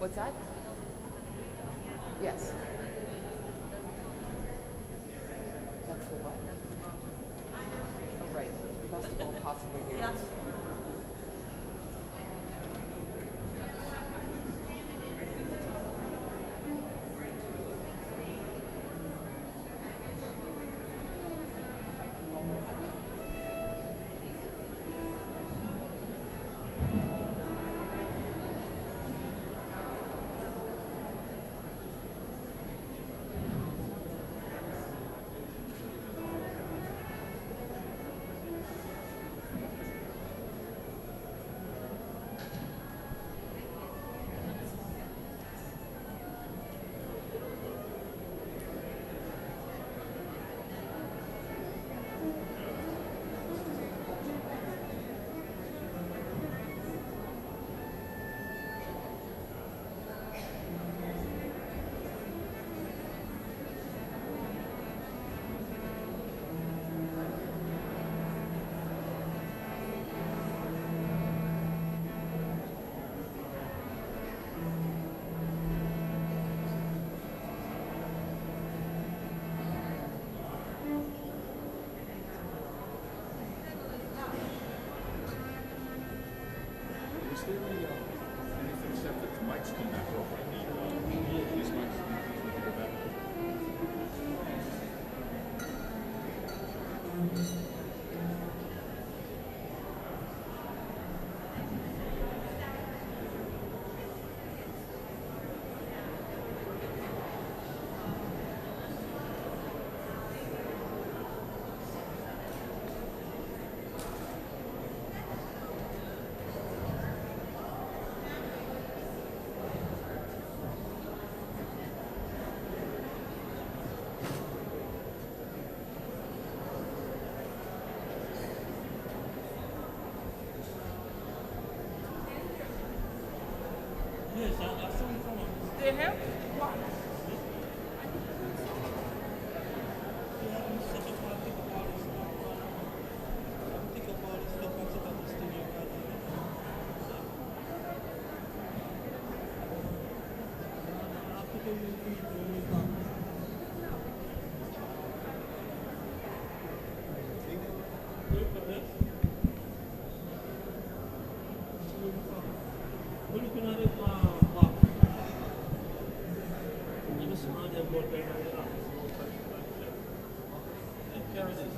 What's that? Yes. That's the what? Oh, right. Best of all possible worlds. Is there anything set that the mics come back over? These mics need to go back. Yes, I saw you from They have? What? yeah, I'm such a fun think about it. I think about it, stuff I took out the studio right now. I think it will be really fun. Wait for this. We're looking at it block. You just run that board back right up. And carry this.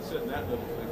Not sitting that little thing.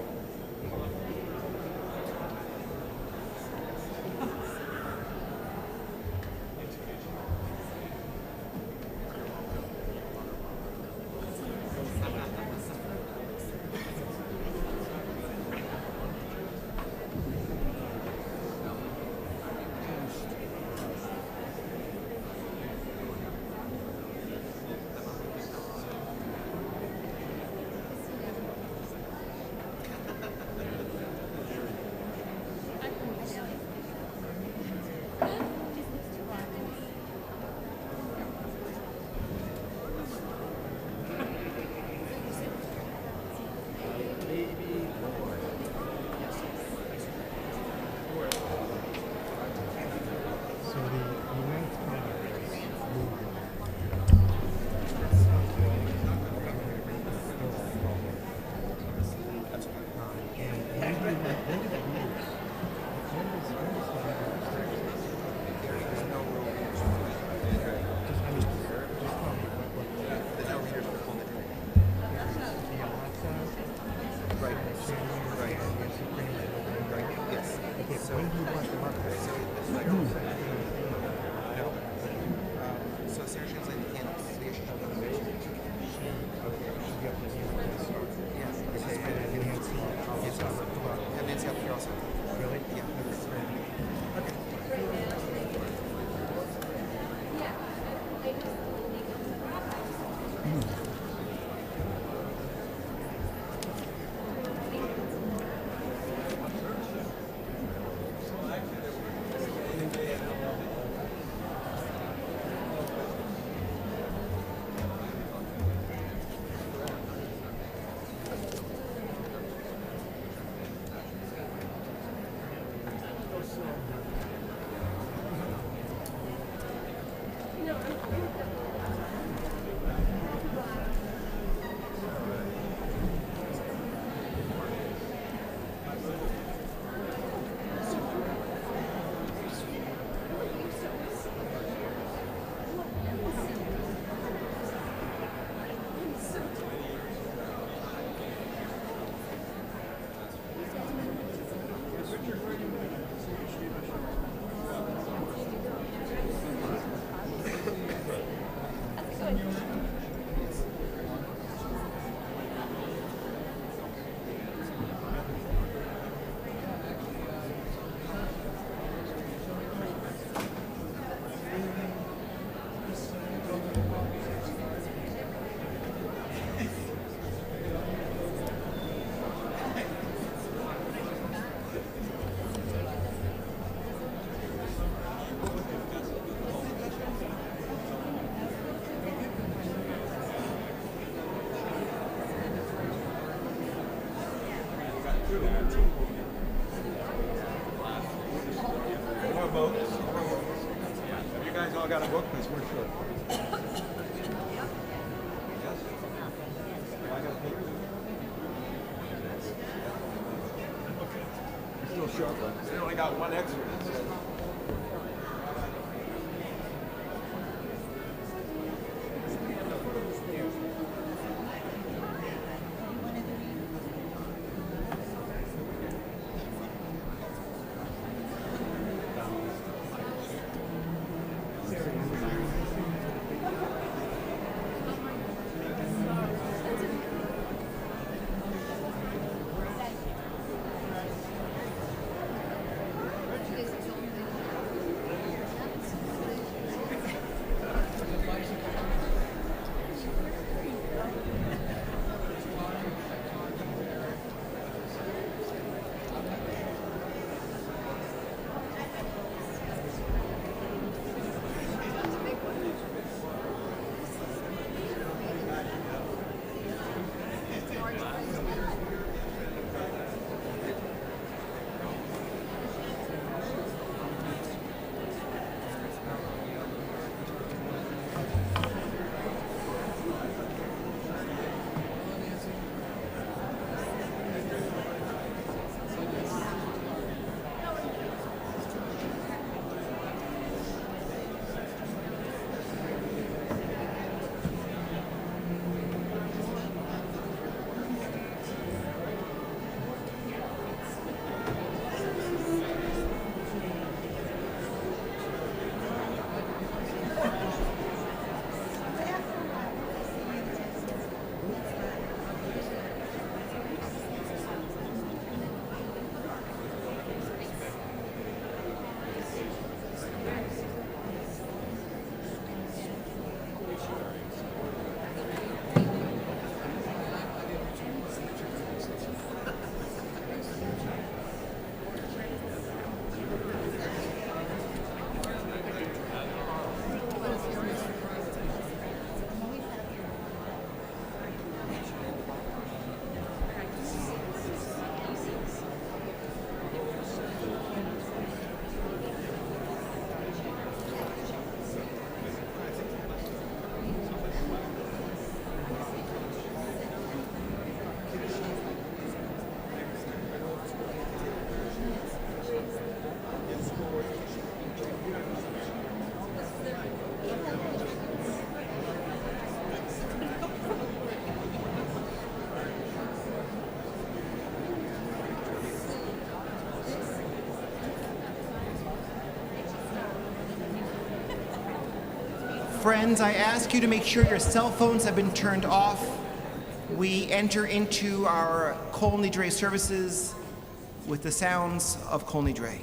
Have you guys all got a book? Because we're short. Yes? I got a paper. We're still short, but we only got one extra. This Friends, I ask you to make sure your cell phones have been turned off. We enter into our Kol Nidre services with the sounds of Kol Nidre.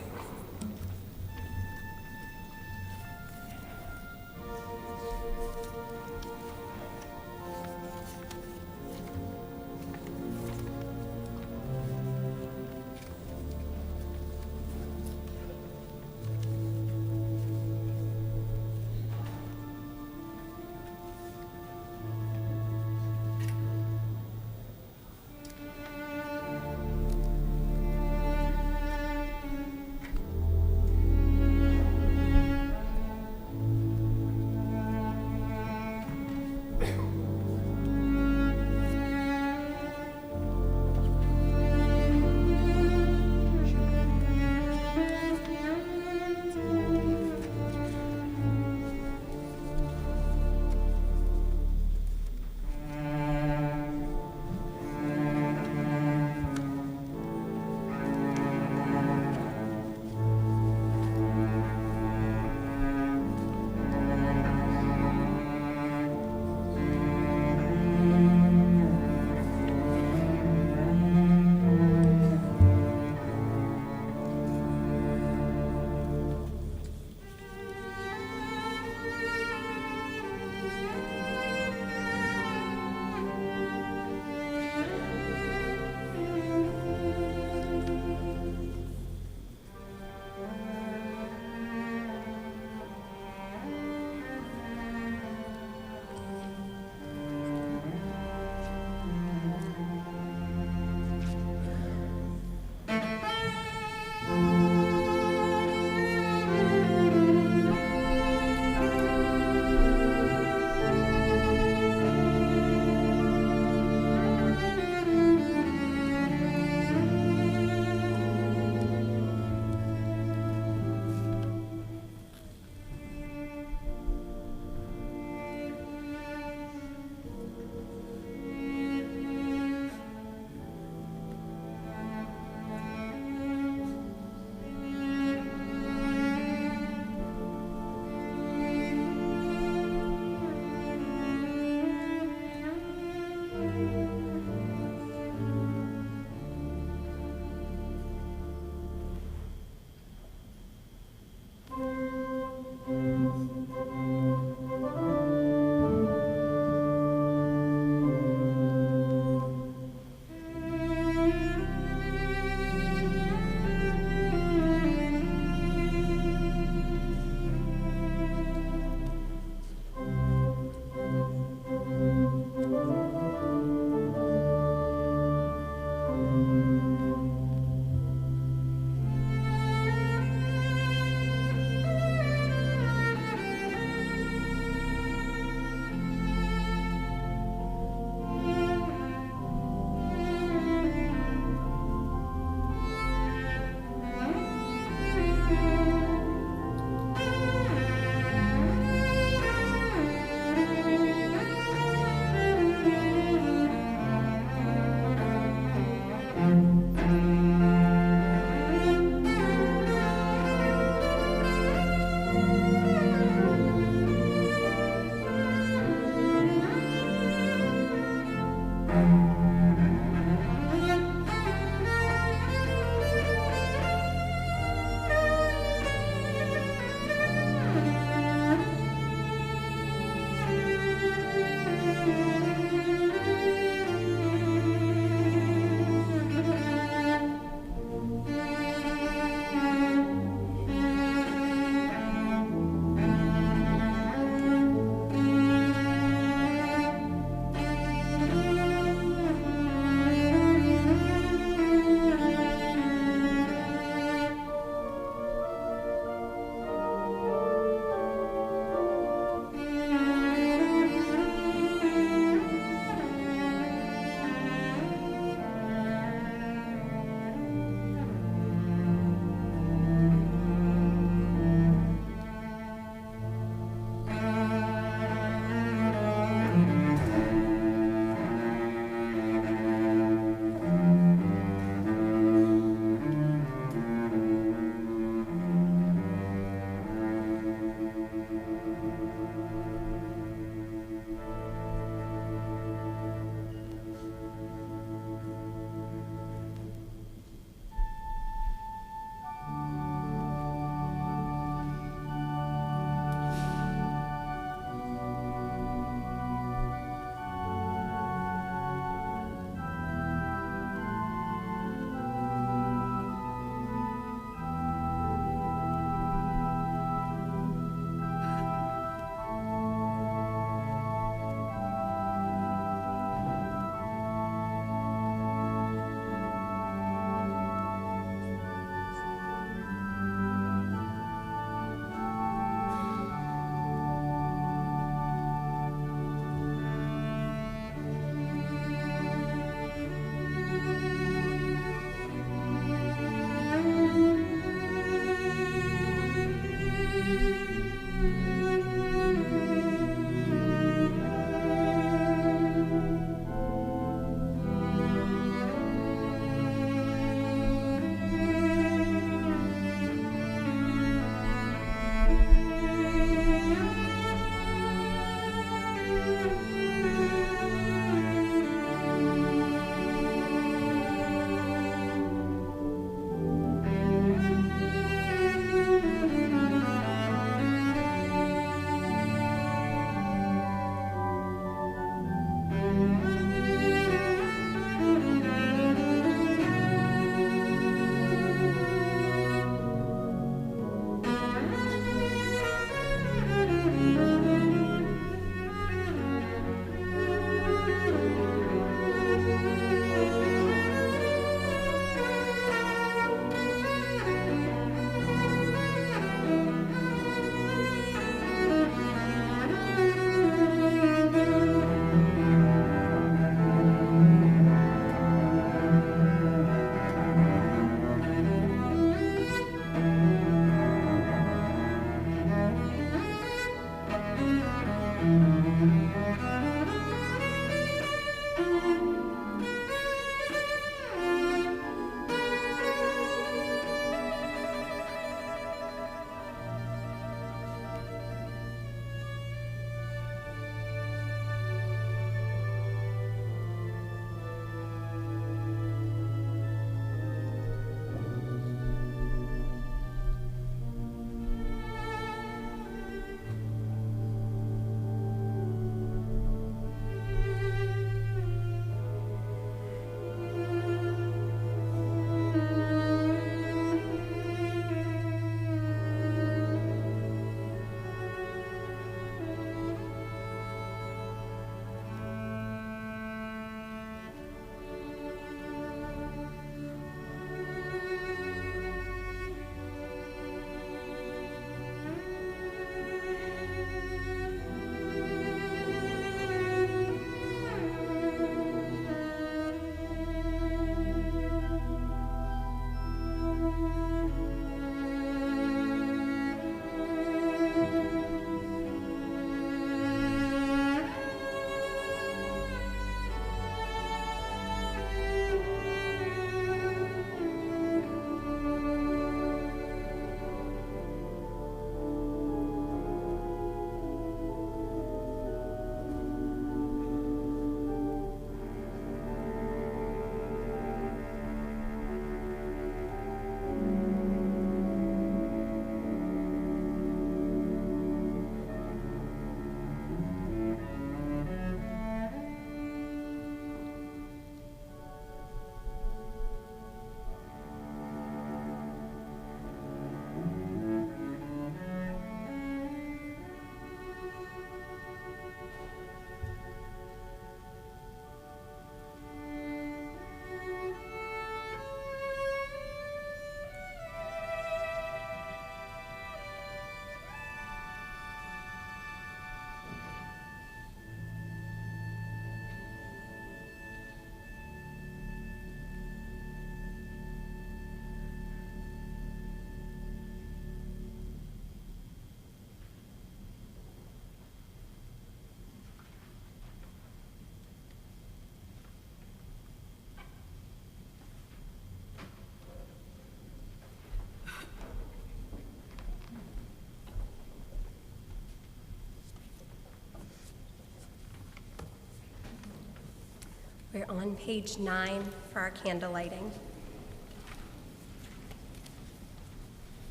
We're on page 9 for our candle lighting.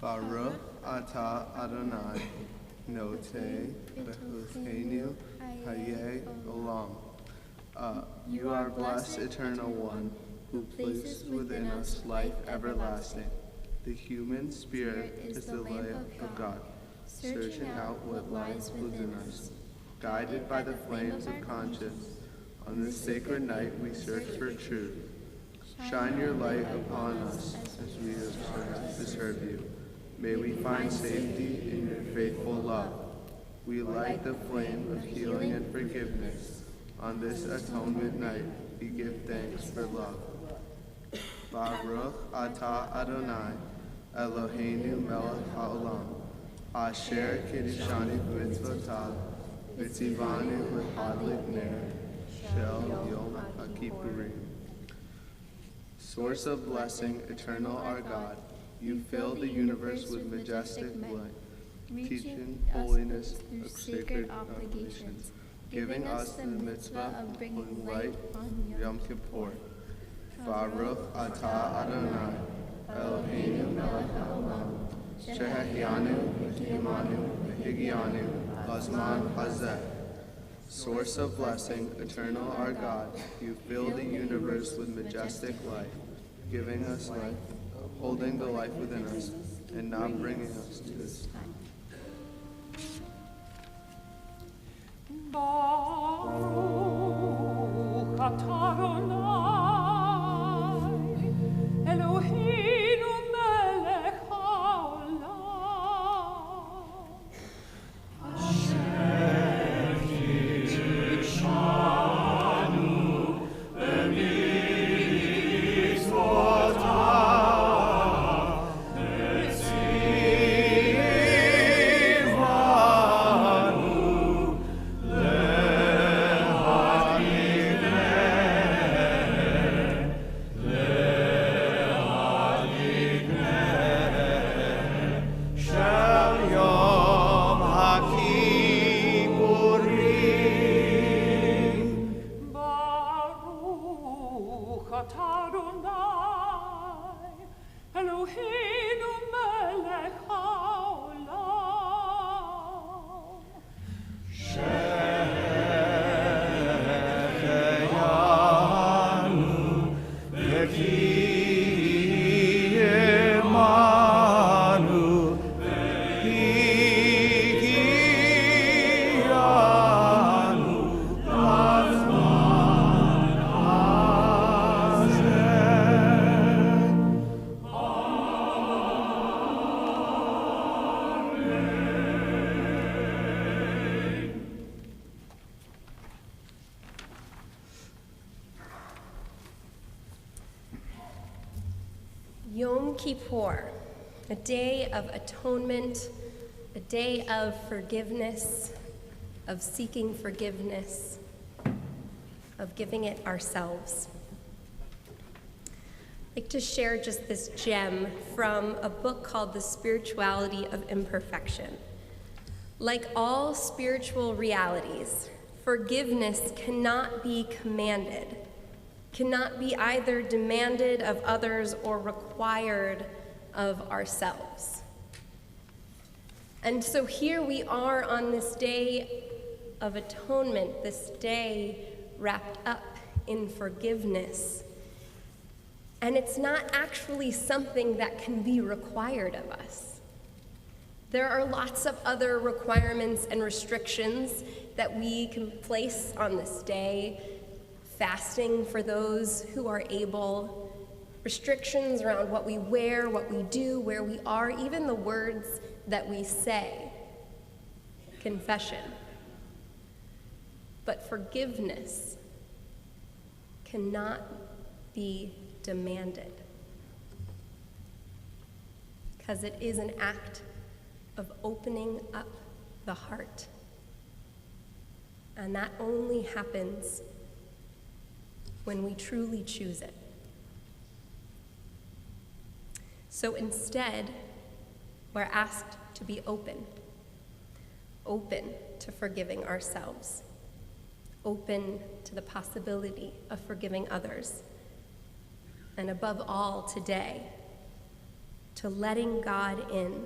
Baruch atah Adonai, notei v'hosenu hayeh olam. You are blessed, Eternal One, who places within us life everlasting. The human spirit is the lamp of God, searching out what lies within us. Guided by the flames of conscience, on this sacred night we search for truth. Shine your light upon us as we observe to serve you. May we find safety in your faithful love. We light the flame of healing and forgiveness. On this atonement night, we give thanks for love. Baruch atah Adonai, Eloheinu melech haolam, asher kiddushanu b'mitzvotav, v'tzivanu l'hadlik ner, shel yom ha'kippurim. Source of blessing, eternal our God, you fill the universe with majestic light, teaching holiness of sacred obligations, giving us the mitzvah of bringing light on Yom Kippur. Baruch atah Adonai, Eloheinu melech haolam, shehahyanu v'kiyamanu v'higyanu lazman hazeh. Source of blessing, eternal our God, you fill the universe with majestic light, giving us life, holding the life within us, and not bringing us to this time. Baruch atah Adonai, Eloheinu melech haolam, asher kiddushanu b'mitzvotav, v'tzivanu shel yom ha'kippurim. Baruch atah Adonai, Eloheinu melech haolam, sheheyanu v'kiyemanu v'higyanu lazman hazeh. Yom Kippur, a day of atonement, a day of forgiveness, of seeking forgiveness, of giving it ourselves. I'd like to share just this gem from a book called The Spirituality of Imperfection. Like all spiritual realities, forgiveness cannot be commanded, cannot be either demanded of others or required of ourselves. And so here we are on this day of atonement, this day wrapped up in forgiveness. And it's not actually something that can be required of us. There are lots of other requirements and restrictions that we can place on this day. Fasting for those who are able, restrictions around what we wear, what we do, where we are, even the words that we say. confession. But forgiveness cannot be demanded, because it is an act of opening up the heart. And that only happens when we truly choose it. So instead, we're asked to be open to forgiving ourselves, open to the possibility of forgiving others, and above all today, to letting God in,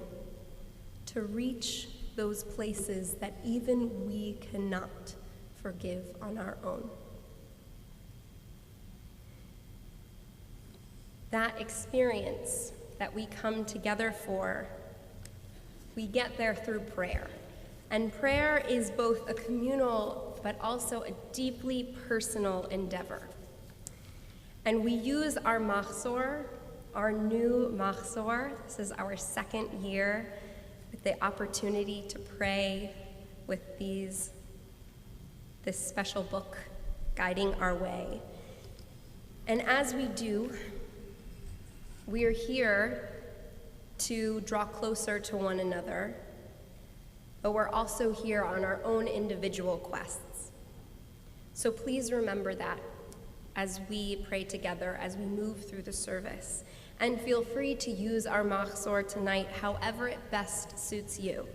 to reach those places that even we cannot forgive on our own. That experience that we come together for, we get there through prayer. And prayer is both a communal but also a deeply personal endeavor. And we use our mahzor, our new mahzor. This is our second year with the opportunity to pray with this special book guiding our way. And as we do, we are here to draw closer to one another, but we're also here on our own individual quests. So please remember that as we pray together, as we move through the service. And feel free to use our mahzor tonight however it best suits you.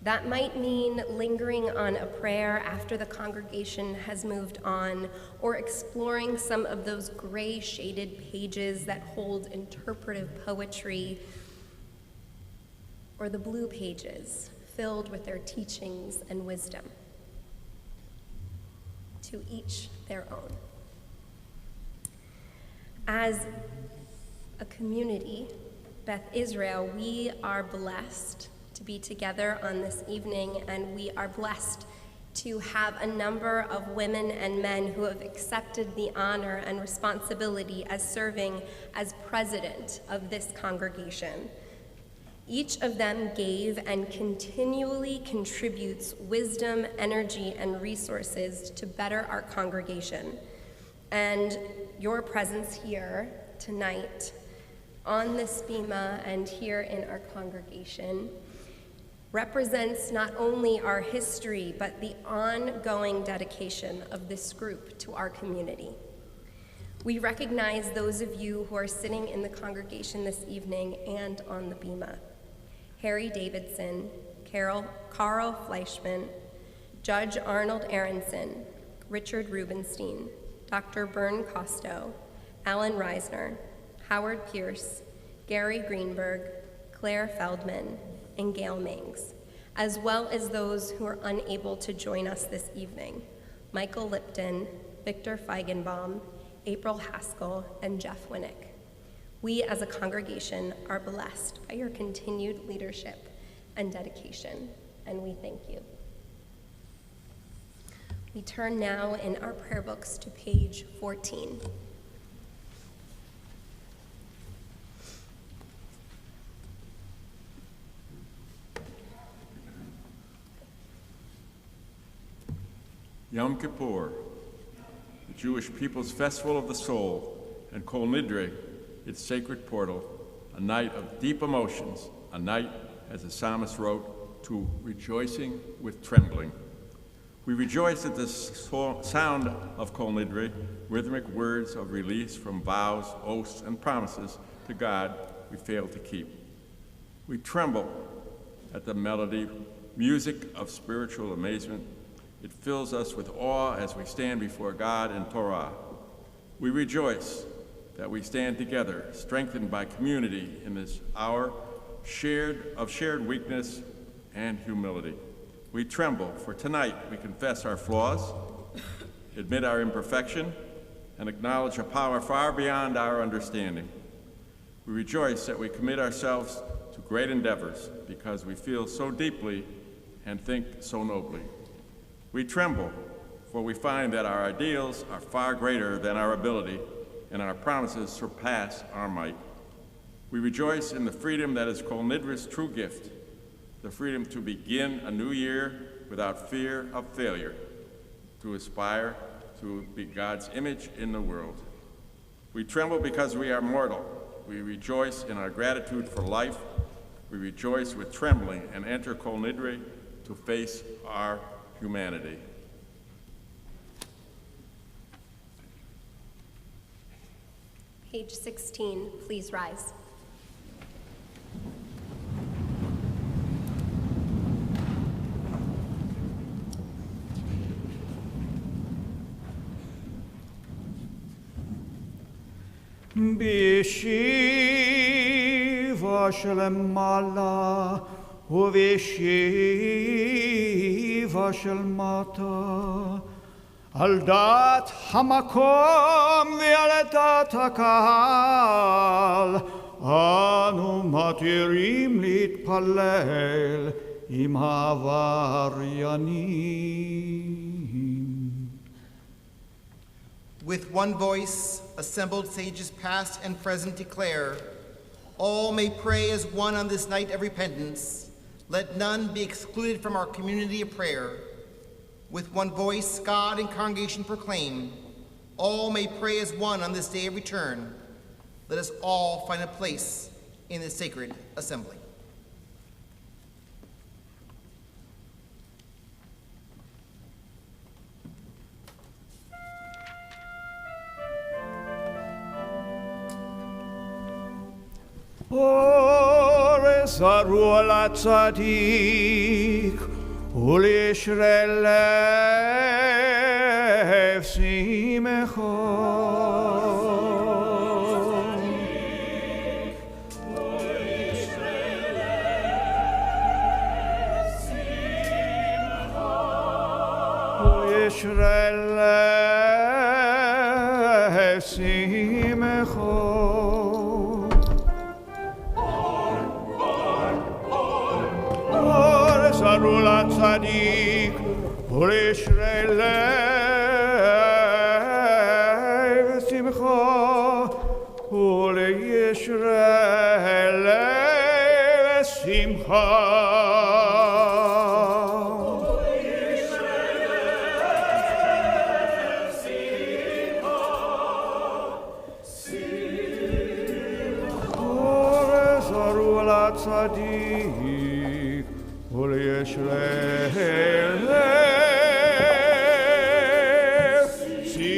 That might mean lingering on a prayer after the congregation has moved on, or exploring some of those gray shaded pages that hold interpretive poetry, or the blue pages filled with their teachings and wisdom. To each their own. As a community, Beth Israel, we are blessed to be together on this evening, and we are blessed to have a number of women and men who have accepted the honor and responsibility as serving as president of this congregation. Each of them gave and continually contributes wisdom, energy, and resources to better our congregation. And your presence here tonight on this bima and here in our congregation represents not only our history, but the ongoing dedication of this group to our community. We recognize those of you who are sitting in the congregation this evening and on the bima. Harry Davidson, Carl Fleischman, Judge Arnold Aronson, Richard Rubenstein, Dr. Bern Costo, Alan Reisner, Howard Pierce, Gary Greenberg, Claire Feldman, and Gail Mings, as well as those who are unable to join us this evening, Michael Lipton, Victor Feigenbaum, April Haskell, and Jeff Winnick. We as a congregation are blessed by your continued leadership and dedication, and we thank you. We turn now in our prayer books to page 14. Yom Kippur, the Jewish people's festival of the soul, and Kol Nidre, its sacred portal, a night of deep emotions, a night, as the psalmist wrote, to rejoicing with trembling. We rejoice at the sound of Kol Nidre, rhythmic words of release from vows, oaths, and promises to God we fail to keep. We tremble at the melody, music of spiritual amazement. It fills us with awe as we stand before God in Torah. We rejoice that we stand together, strengthened by community in this hour of shared weakness and humility. We tremble, for tonight we confess our flaws, admit our imperfection, and acknowledge a power far beyond our understanding. We rejoice that we commit ourselves to great endeavors because we feel so deeply and think so nobly. We tremble, for we find that our ideals are far greater than our ability, and our promises surpass our might. We rejoice in the freedom that is Kol Nidre's true gift, the freedom to begin a new year without fear of failure, to aspire to be God's image in the world. We tremble because we are mortal. We rejoice in our gratitude for life. We rejoice with trembling and enter Kol Nidre to face our humanity. Page 16, please rise. בישיבה שלמעלה ובישיבה של מטה, על דעת המקום ועל דעת הקהל, אנו מתירים להתפלל עם העבריינים. With one voice, assembled sages past and present declare, all may pray as one on this night of repentance. Let none be excluded from our community of prayer. With one voice, God and congregation proclaim, all may pray as one on this day of return. Let us all find a place in this sacred assembly. אורז זרוע לצדיק ולישרי לב שמחה. ולישרי לב שמחה. זרוע לצדיק ולישרי לב שמחה, ולישרי לב שמחה. זרוע לצדיק ולישרי לב שמחה.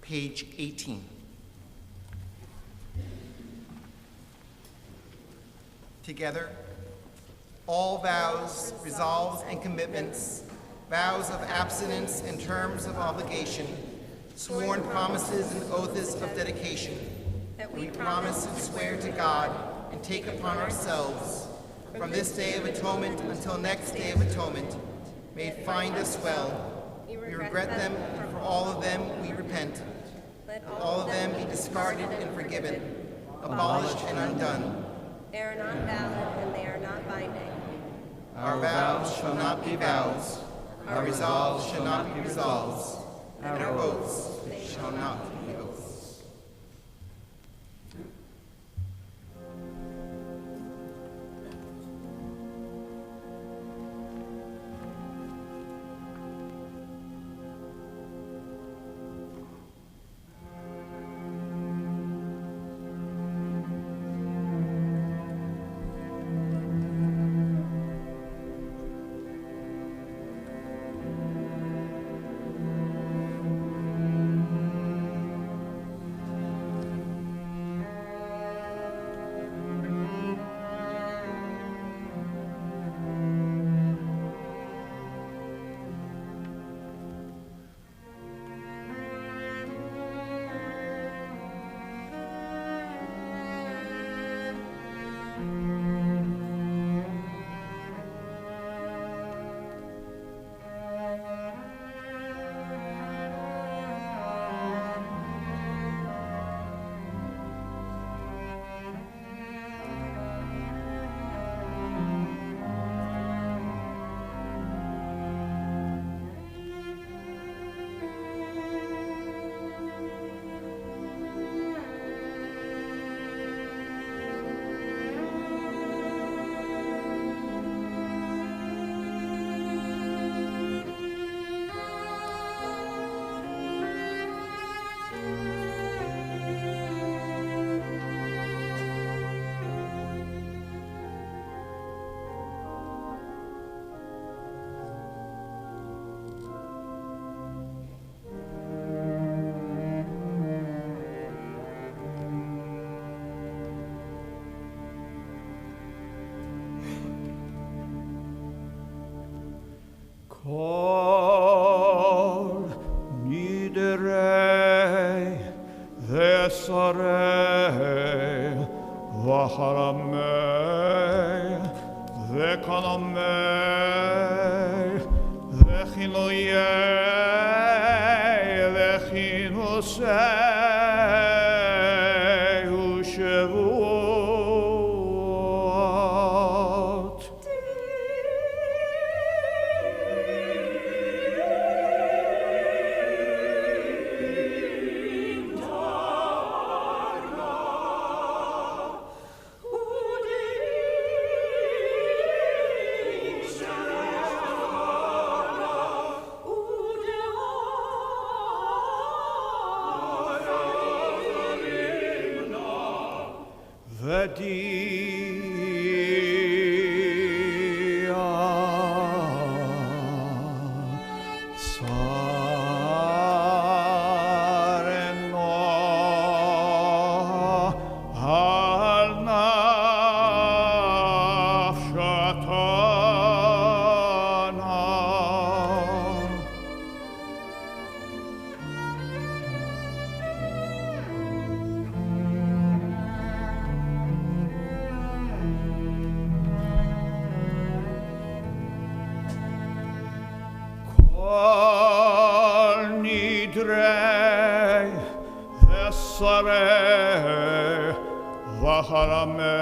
Page 18. Together, all vows, resolves, and commitments, vows of abstinence and terms of obligation, sworn promises and oaths of dedication, that we promise and swear to God and take upon ourselves from this day of atonement until next day of atonement, may it find us well. We regret them, and for all of them we repent. Let all of them be discarded and forgiven, abolished and undone. They are not valid and they are not binding. Our vows shall not be vows. Our resolves shall not be resolves. And our oaths shall not be oaths. Kol Nidre Vesarei Vaharamei Vekanamei Vechinoyei Vechinosei Ushevuot Kol Nidre Vesarei Vaharamei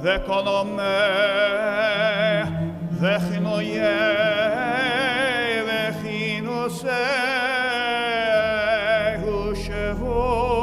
Vekonomei Vechinoyei Vechinosei Ushevuot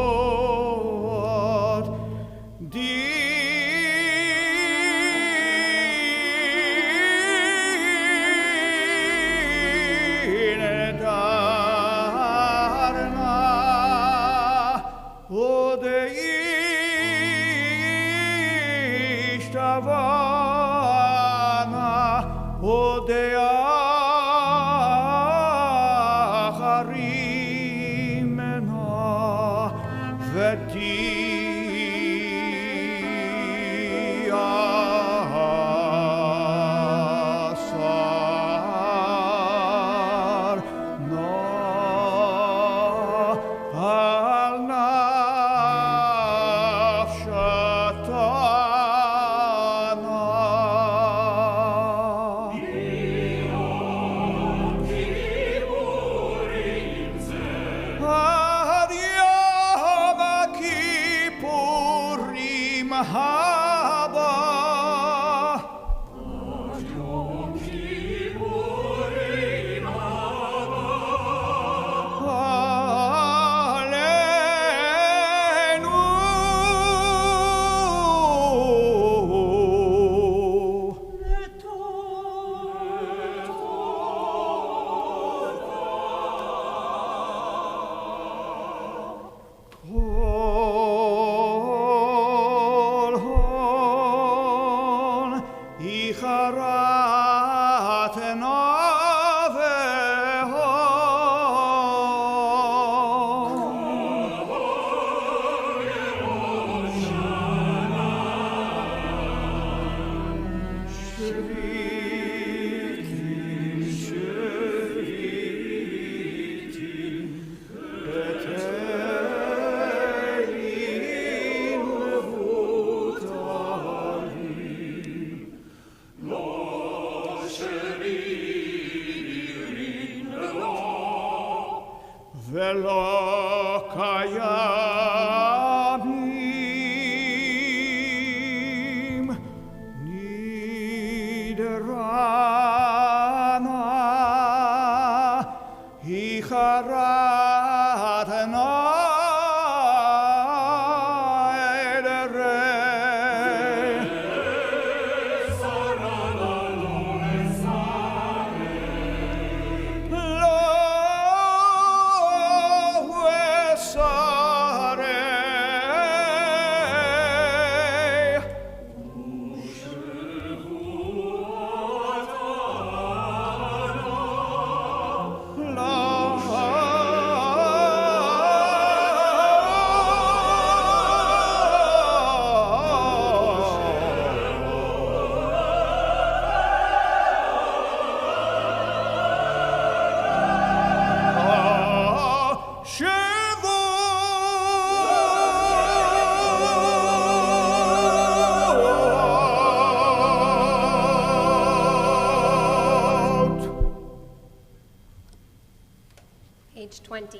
page 20.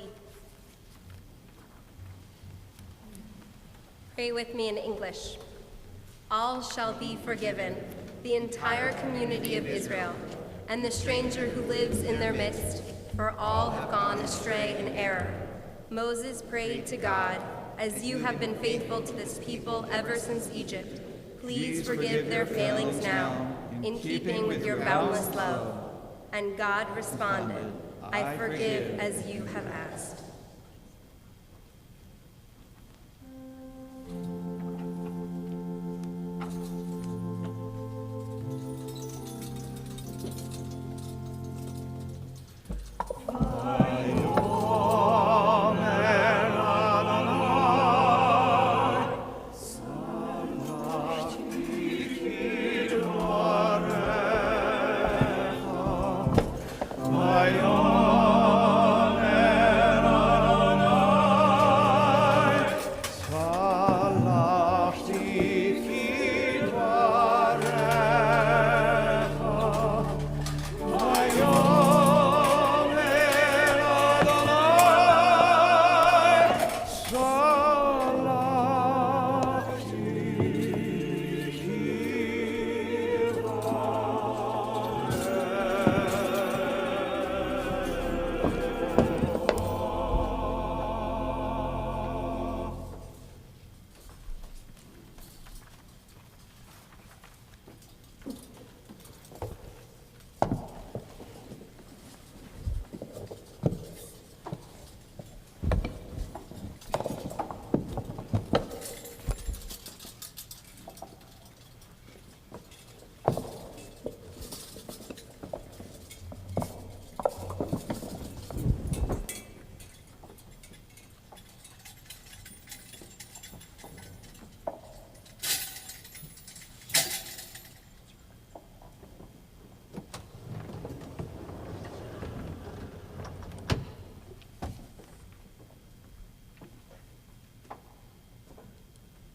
Pray with me in English. All shall be forgiven, the entire community of Israel, and the stranger who lives in their midst, for all have gone astray in error. Moses prayed to God, as you have been faithful to this people ever since Egypt. Please forgive their failings now, in keeping with your boundless love. And God responded, I forgive as you have asked.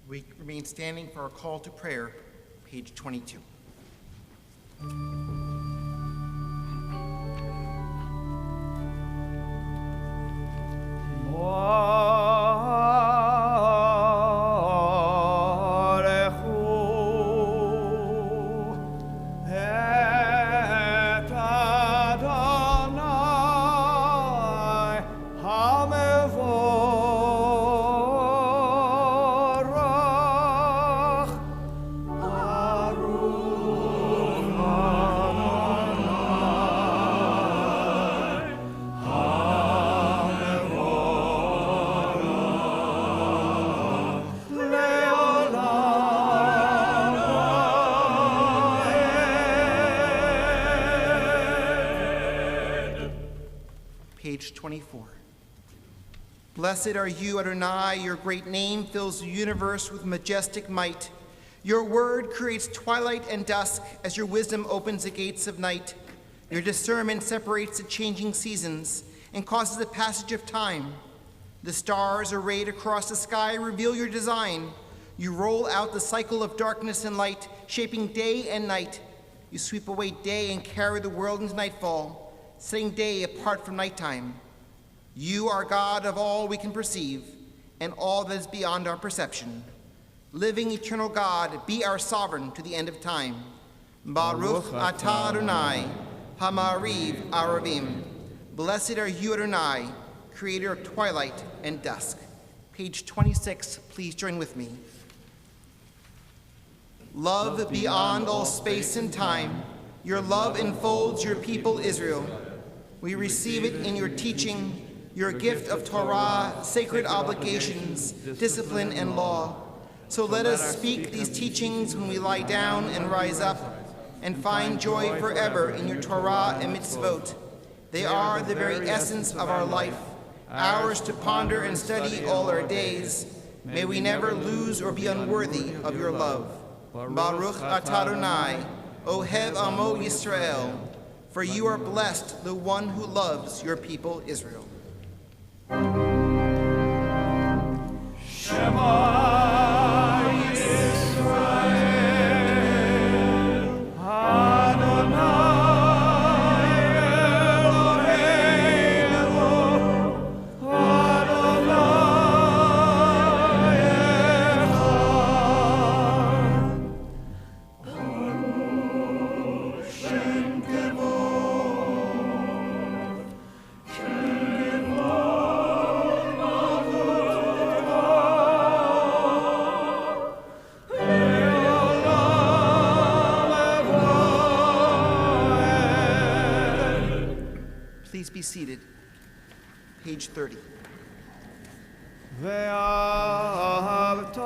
We remain standing for our call to prayer, page 22. Page 24. Blessed are you, Adonai, your great name fills the universe with majestic might. Your word creates twilight and dusk as your wisdom opens the gates of night. Your discernment separates the changing seasons and causes the passage of time. The stars arrayed across the sky reveal your design. You roll out the cycle of darkness and light, shaping day and night. You sweep away day and carry the world into nightfall, setting day apart from nighttime. You are God of all we can perceive and all that is beyond our perception. Living eternal God, be our sovereign to the end of time. Baruch atah Adonai, hamariv aravim. Blessed are you, Adonai, creator of twilight and dusk. Page 26, please join with me. Love beyond all space and time, your love enfolds your people Israel. We receive it in your teaching, your gift of Torah, sacred obligations, discipline, and law. So let us speak these teachings when we lie down and rise up, and find joy forever in your Torah and mitzvot. They are the very essence of our life, ours to ponder and study all our days. May we never lose or be unworthy of your love. Baruch atah Adonai, Ohev Amo Yisrael, for you are blessed, the one who loves your people Israel. Shema. Adonai Eloheinu Please be seated. Page 30. ואהבת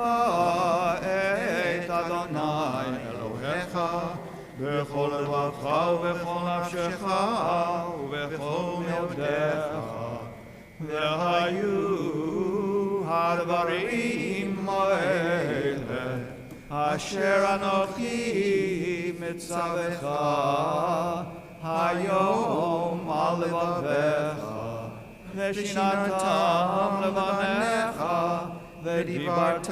את אדוני אלוהיך בכל לבבך ובכל נפשך ובכל מאודך, והיו הדברים האלה אשר אנוכי מצווך היום על לבבך, ושיננתם לבניך ודיברת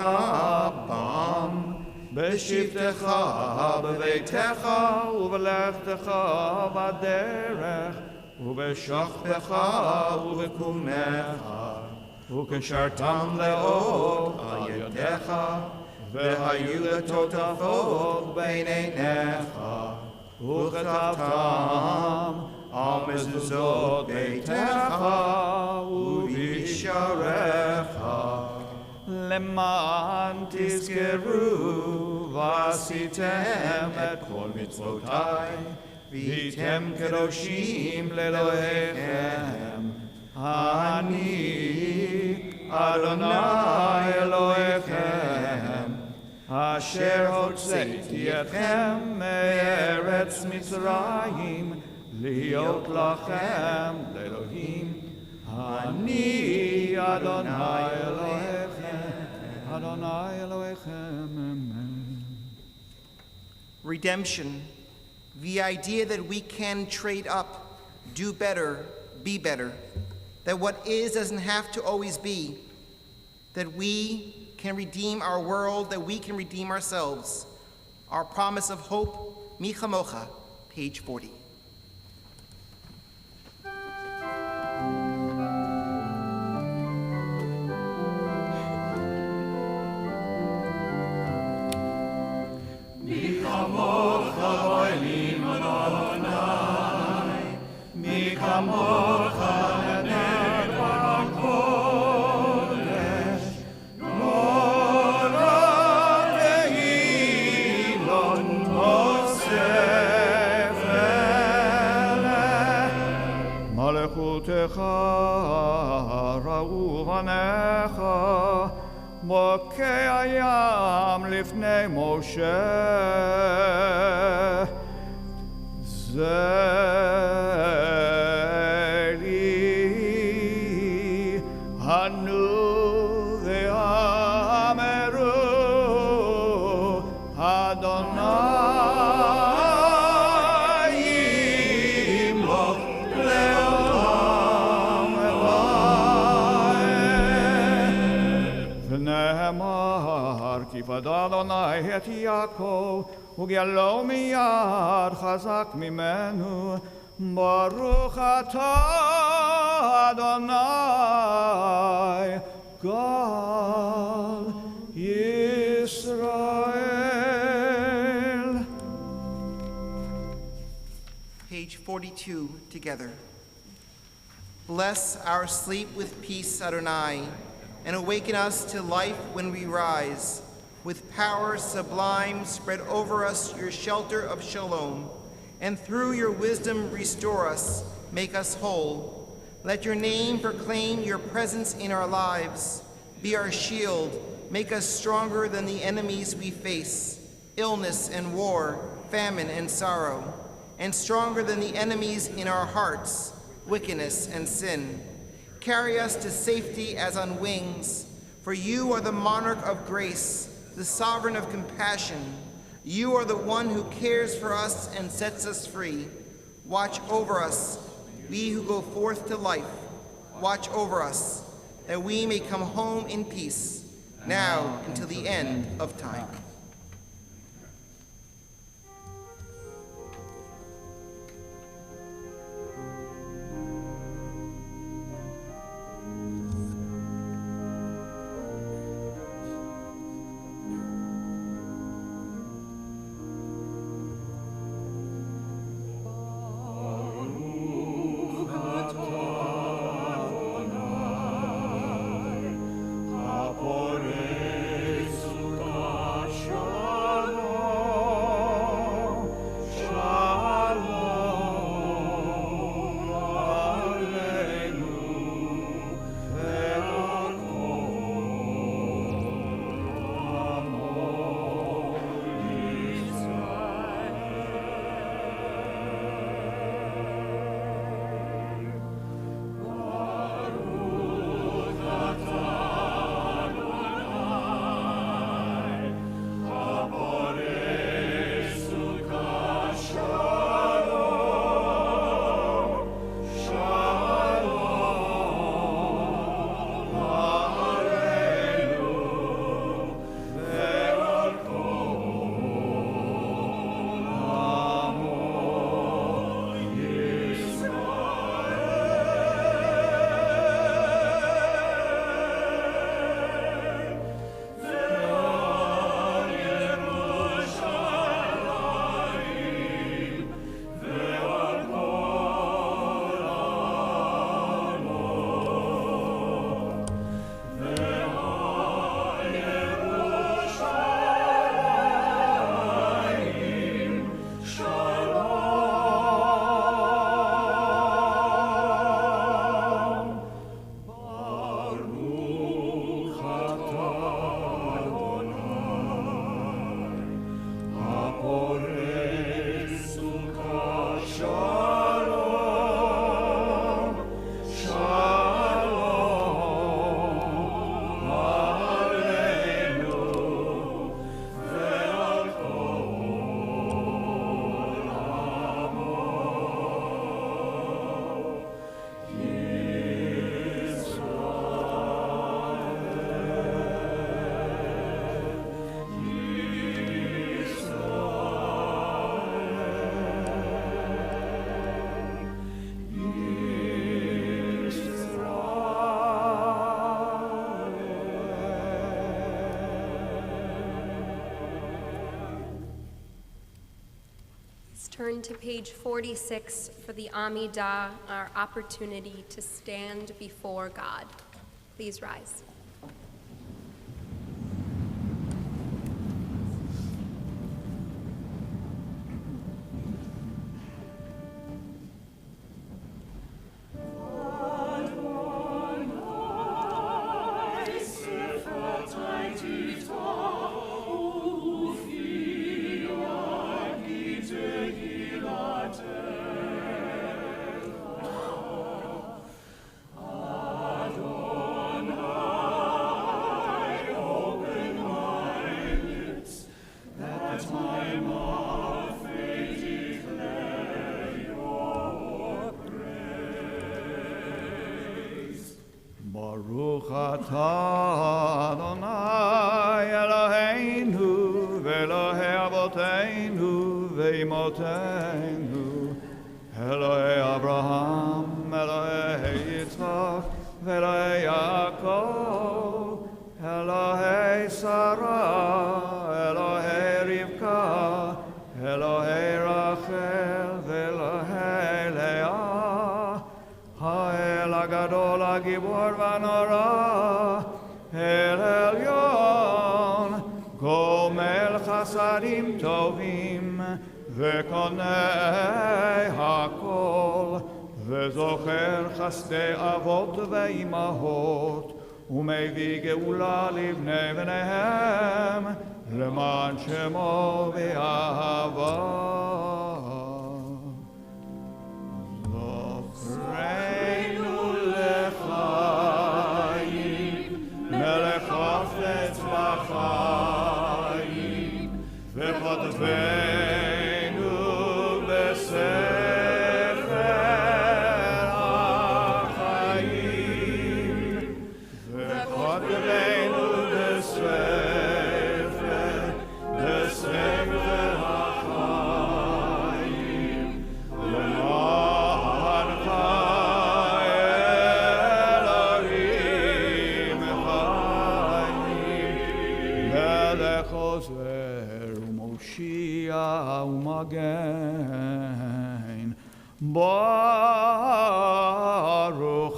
בם בשבתך בביתך ובלכתך בדרך ובשוכבך ובקומך, וקשרתם לאות על ידיך והיו לטוטפות בין עיניך, וכתבתם על מזוזות ביתך ובשעריך, למען תזכרו ועשיתם את כל מצוותיי, והייתם קדושים לאלוהיכם. אני אדוני אלוהיכם, אשר הוצאתי אתכם מארץ מצרים, להיות לכם לאלוהים. אני אדוני אלוהיכם, אדוני אלוהיכם. Amen. Redemption, the idea that we can trade up, do better, be better, that what is doesn't have to always be, that we can redeem our world, that we can redeem ourselves. Our promise of hope, Mi Chamocha, page 40. מלכותך ראו בניך בוקי הים לפני משה, זה לי הנו ואמרו אדוני ימלוך לעולם ועד. ונאמר כי פדה אדוני את יעקב וגאלו מיד חזק ממנו, ברוך אתה אדוני גל ישראל. Page 42 together. Bless our sleep with peace, Adonai, and awaken us to life when we rise. With power sublime, spread over us your shelter of shalom, and through your wisdom restore us, make us whole. Let your name proclaim your presence in our lives. Be our shield, make us stronger than the enemies we face, illness and war, famine and sorrow, and stronger than the enemies in our hearts, wickedness and sin. Carry us to safety as on wings, for you are the monarch of grace, the sovereign of compassion. You are the one who cares for us and sets us free. Watch over us, we who go forth to life. Watch over us, that we may come home in peace, now until the end of time. Apore Turn to page 46 for the Amidah, our opportunity to stand before God. Please rise. Baruch atah Adonai Eloheinu ve'Elohei Avoteinu ve'Imotenu Elohei Abraham Elohei Yitzchak ve'Elohei Yaakov Elohei Sarah Elohei Rivka Elohei Rachel ve'Elohei Leah האל הגדול הגיבור והנורא, אל עליון, גומל חסדים טובים, וקונה הכל, וזוכר חסדי אבות ואימהות, ומביא גאולה לבני בניהם, למען שמו באהבה. זוכרנו לחיים, מלך חפץ בחיים, וכותבנו בספר החיים, וכותבנו בספר החיים, למענך אלוהים חיים, מלך עוזר ומושיע ומגן, ברוך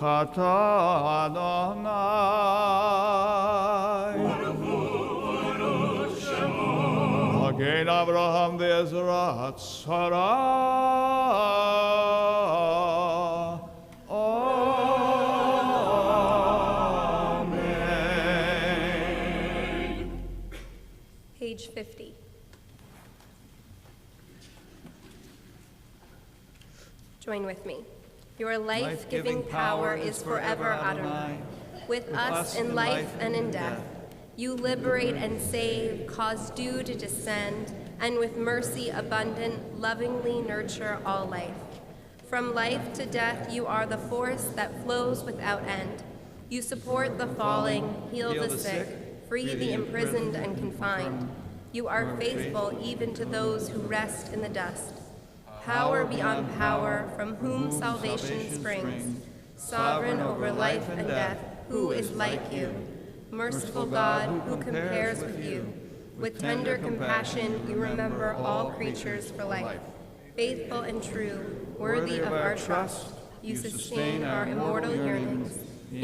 אתה אדוני. Again, Abraham ve'ezrat Sarah. Amen. Page 50. Join with me. Your life-giving power is forever, Adonai, with us in life and in death. You liberate and save, cause dew to descend, and with mercy abundant, lovingly nurture all life. From life to death, you are the force that flows without end. You support the falling, heal the sick, free the imprisoned and confined. You are faithful even to those who rest in the dust. Power beyond power, from whom salvation springs, sovereign over life and death, who is like you? Merciful God, who compares with you? With tender compassion, you remember all creatures for life. Faithful and true, worthy of our trust, you sustain our immortal yearnings.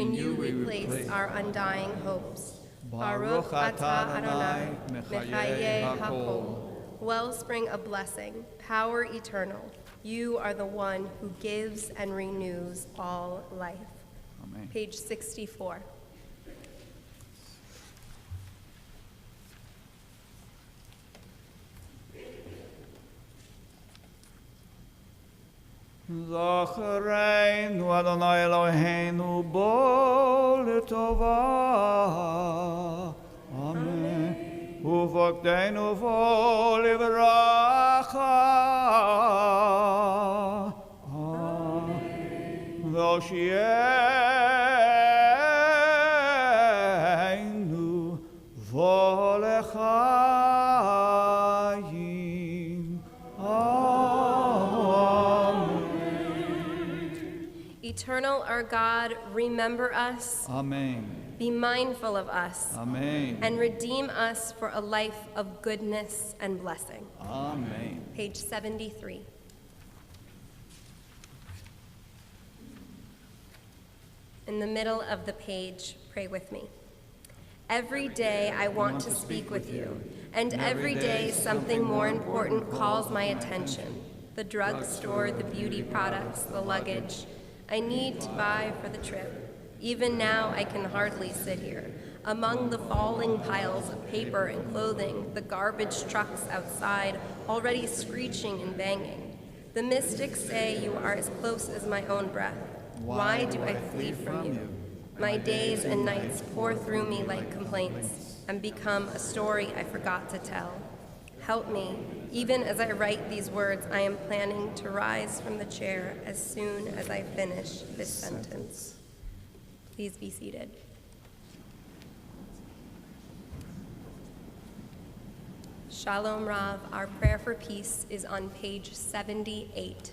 In you we place our undying hopes. Baruch atah Adonai, mechaye hakol. Wellspring of blessing, power eternal, you are the one who gives and renews all life. Amen. Page 64. זכרנו אדוני אלוהינו בו לטובה, אמן. ופקדנו בו לברכה, והושיענו בו לחיים, אמן. Eternal our God, remember us, Amen. be mindful of us, Amen. and redeem us for a life of goodness and blessing. Amen. Page 73. In the middle of the page, pray with me. Every day I want to speak with you, and every day something more important calls my attention. The drugstore, the beauty products, the luggage I need to buy for the trip. Even now I can hardly sit here. Among the falling piles of paper and clothing, the garbage trucks outside already screeching and banging. The mystics say you are as close as my own breath. Why do I flee from you? My days and nights pour through me like complaints and become a story I forgot to tell. Help me. Even as I write these words, I am planning to rise from the chair as soon as I finish this sentence. Please be seated. Shalom Rav, our prayer for peace is on page 78.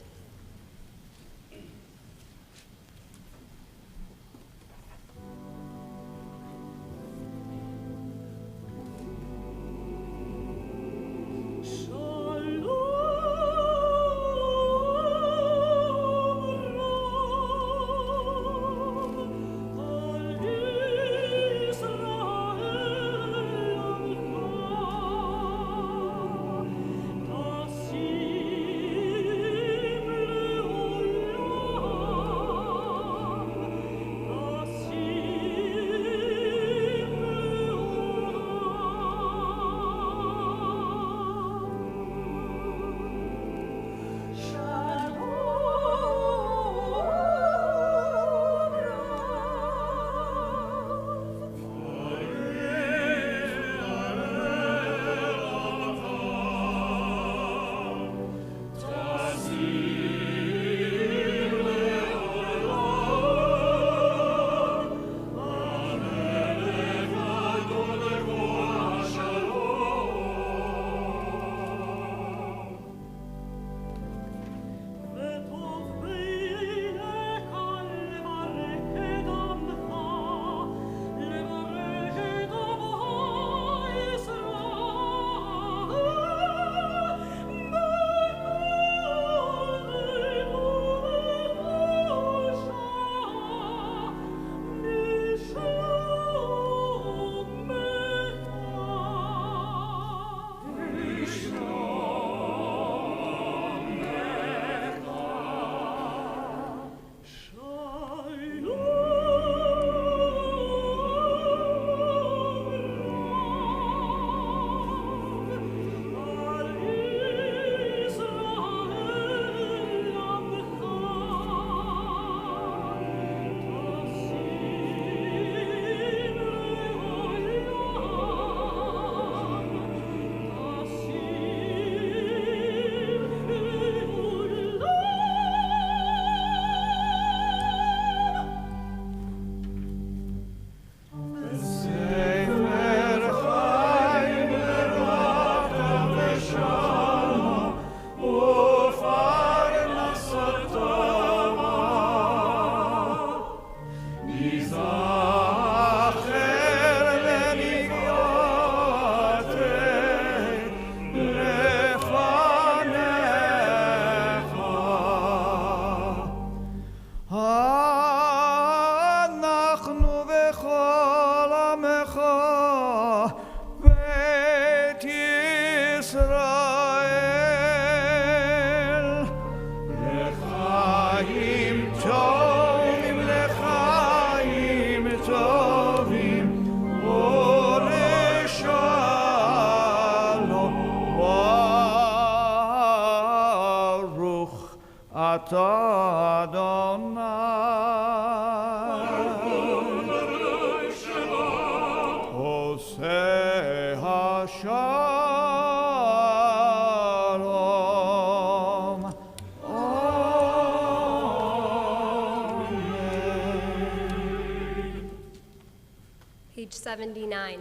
Page 79.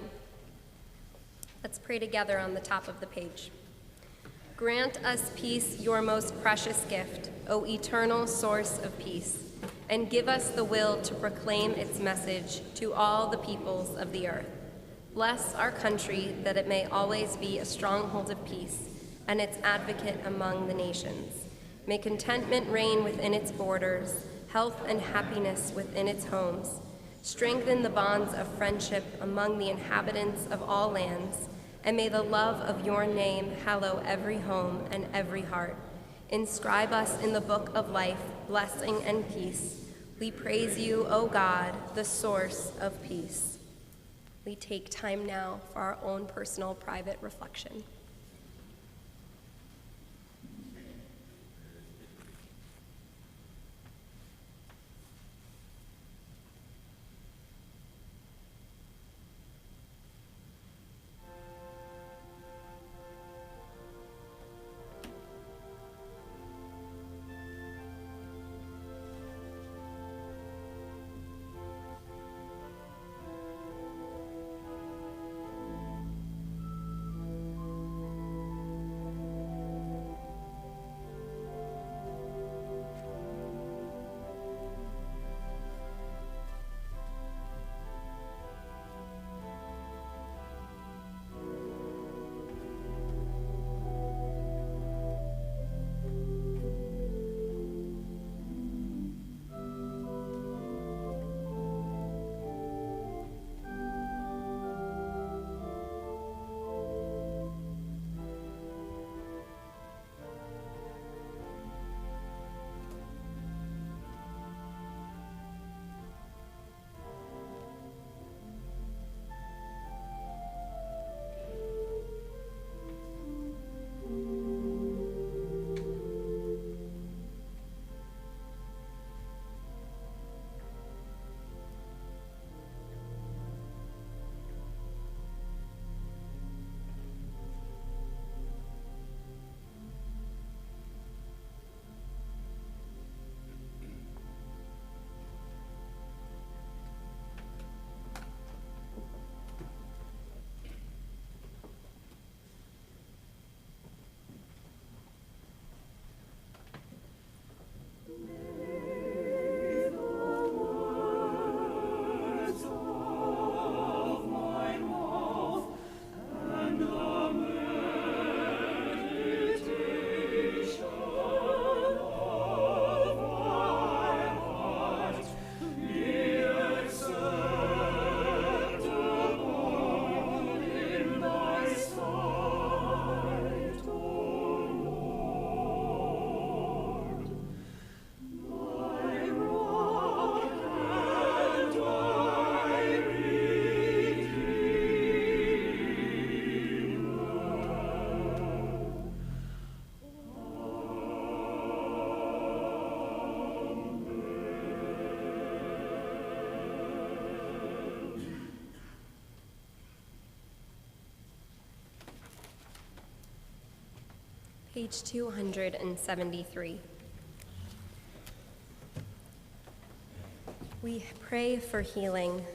Let's pray together on the top of the page. Grant us peace, your most precious gift, O eternal source of peace. and give us the will to proclaim its message to all the peoples of the earth. Bless our country that it may always be a stronghold of peace and its advocate among the nations. May contentment reign within its borders, health and happiness within its homes. Strengthen the bonds of friendship among the inhabitants of all lands, and may the love of your name hallow every home and every heart. Inscribe us in the book of life, blessing and peace. We praise you, O God, the source of peace. We take time now for our own personal private reflection. Page 273. We pray for healing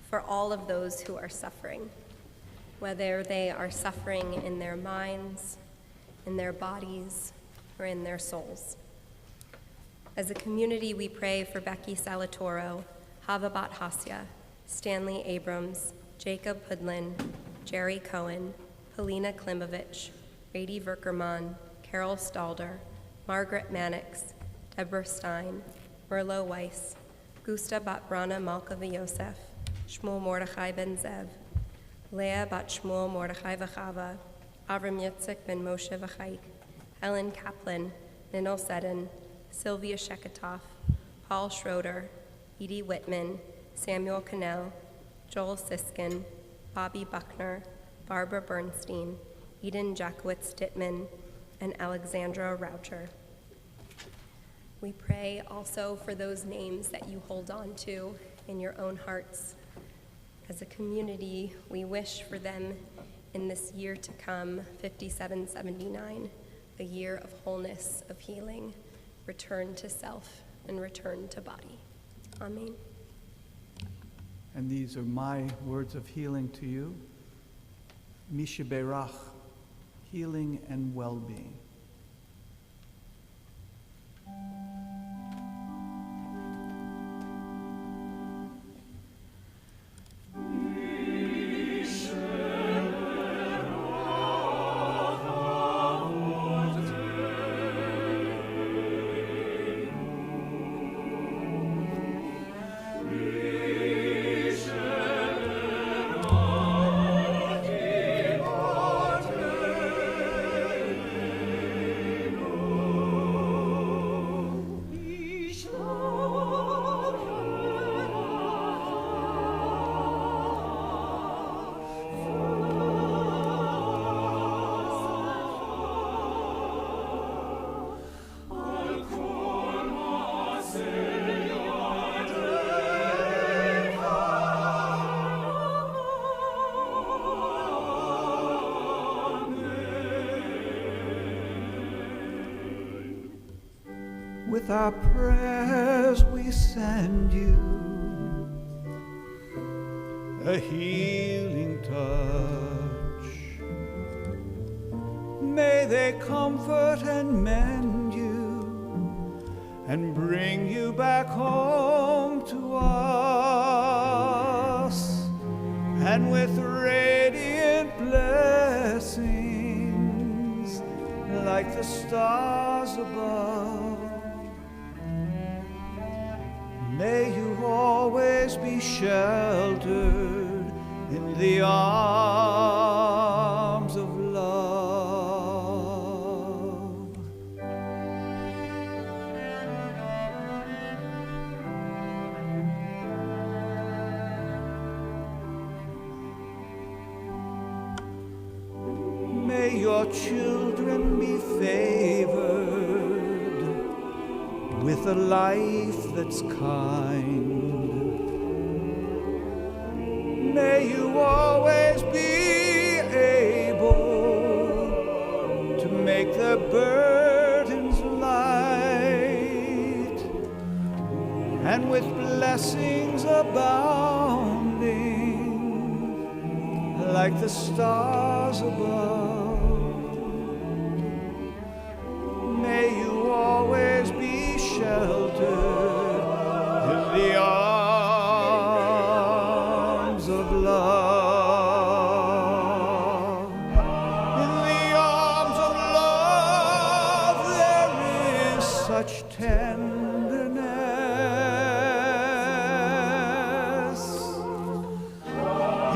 for all of those who are suffering, whether they are suffering in their minds, in their bodies, or in their souls. As a community, we pray for Becky Salatoro, Havabat Hasya, Stanley Abrams, Jacob Hoodlin, Jerry Cohen, Polina Klimovich, Brady Verkerman, Carol Stalder, Margaret Mannix, Deborah Stein, Merlo Weiss, Gusta Batbrana Malkava Yosef, Shmuel Mordechai Ben Zev, Leah Bat Shmuel Mordechai Vachava, Avram Yitzhak Ben Moshe Vachaik, Helen Kaplan, Ninel Seddon, Sylvia Sheketoff, Paul Schroeder, Edie Whitman, Samuel Cannell, Joel Siskin, Bobby Buckner, Barbara Bernstein, Eden Jackowitz Dittman, and Alexandra Raucher. We pray also for those names that you hold on to in your own hearts. As a community, we wish for them in this year to come, 5779, a year of wholeness, of healing, return to self, and return to body. Amen. And these are my words of healing to you. Misha Berach, healing and well-being. with our prayers we send you a healing touch. May they comfort and mend you and bring you back home to us, and with radiant blessings like the stars above. May you always be sheltered in the arms of love. May your children be favored with a life that's kind. May you always be able to make their burdens light, and with blessings abounding like the stars above. May you always be sheltered in the arms of love. In the arms of love there is such tenderness.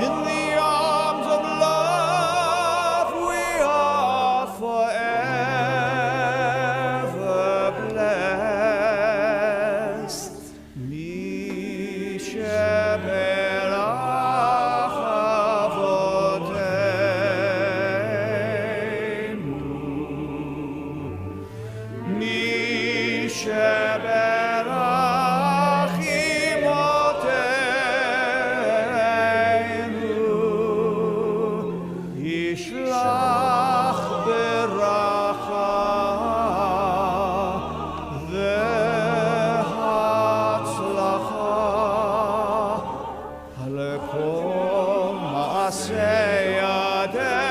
In the arms of love we are forever blessed. Mi sheberach avoteinu. Mi sheberach imoteinu. Yishlach beracha ve'hatzlacha lekol ma'aseh yadecha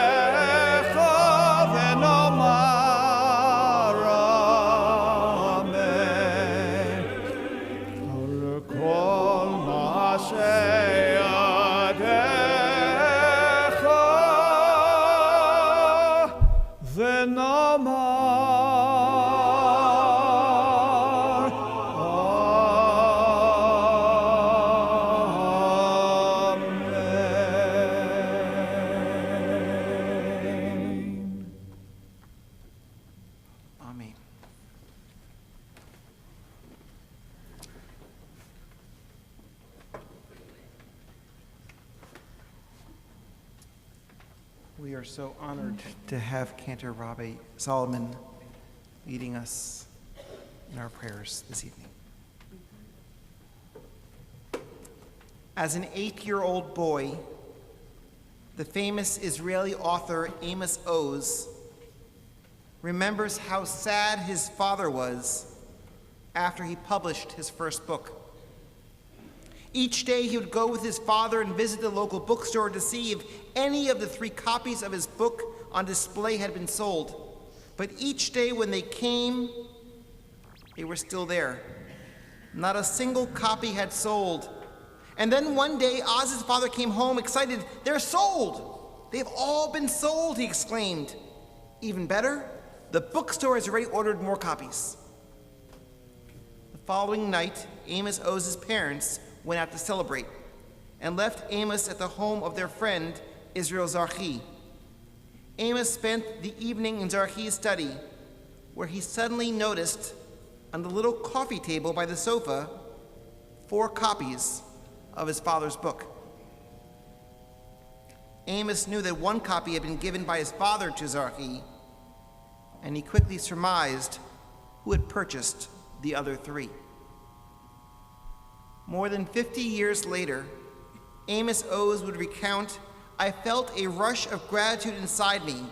v'nomar amen. lekol ma'aseh yadecha v'nomar amen. Amen. We are so honored to have Cantor Rabbi Solomon leading us in our prayers this evening. As an 8-year-old boy, the famous Israeli author Amos Oz remembers how sad his father was after he published his first book. Each day he would go with his father and visit the local bookstore to see if any of the 3 copies of his book on display had been sold. But each day when they came, they were still there. Not a single copy had sold. And then one day, Oz's father came home excited. "They're sold! They've all been sold," he exclaimed. Even better, the bookstore has already ordered more copies. The following night, Amos Oz's parents went out to celebrate and left Amos at the home of their friend, Israel Zarchi. Amos spent the evening in Zarchi's study, where he suddenly noticed on the little coffee table by the sofa 4 copies of his father's book. Amos knew that 1 copy had been given by his father to Zarchi, and he quickly surmised who had purchased the other 3. More than 50 years later, Amos Oz would recount, "I felt a rush of gratitude inside me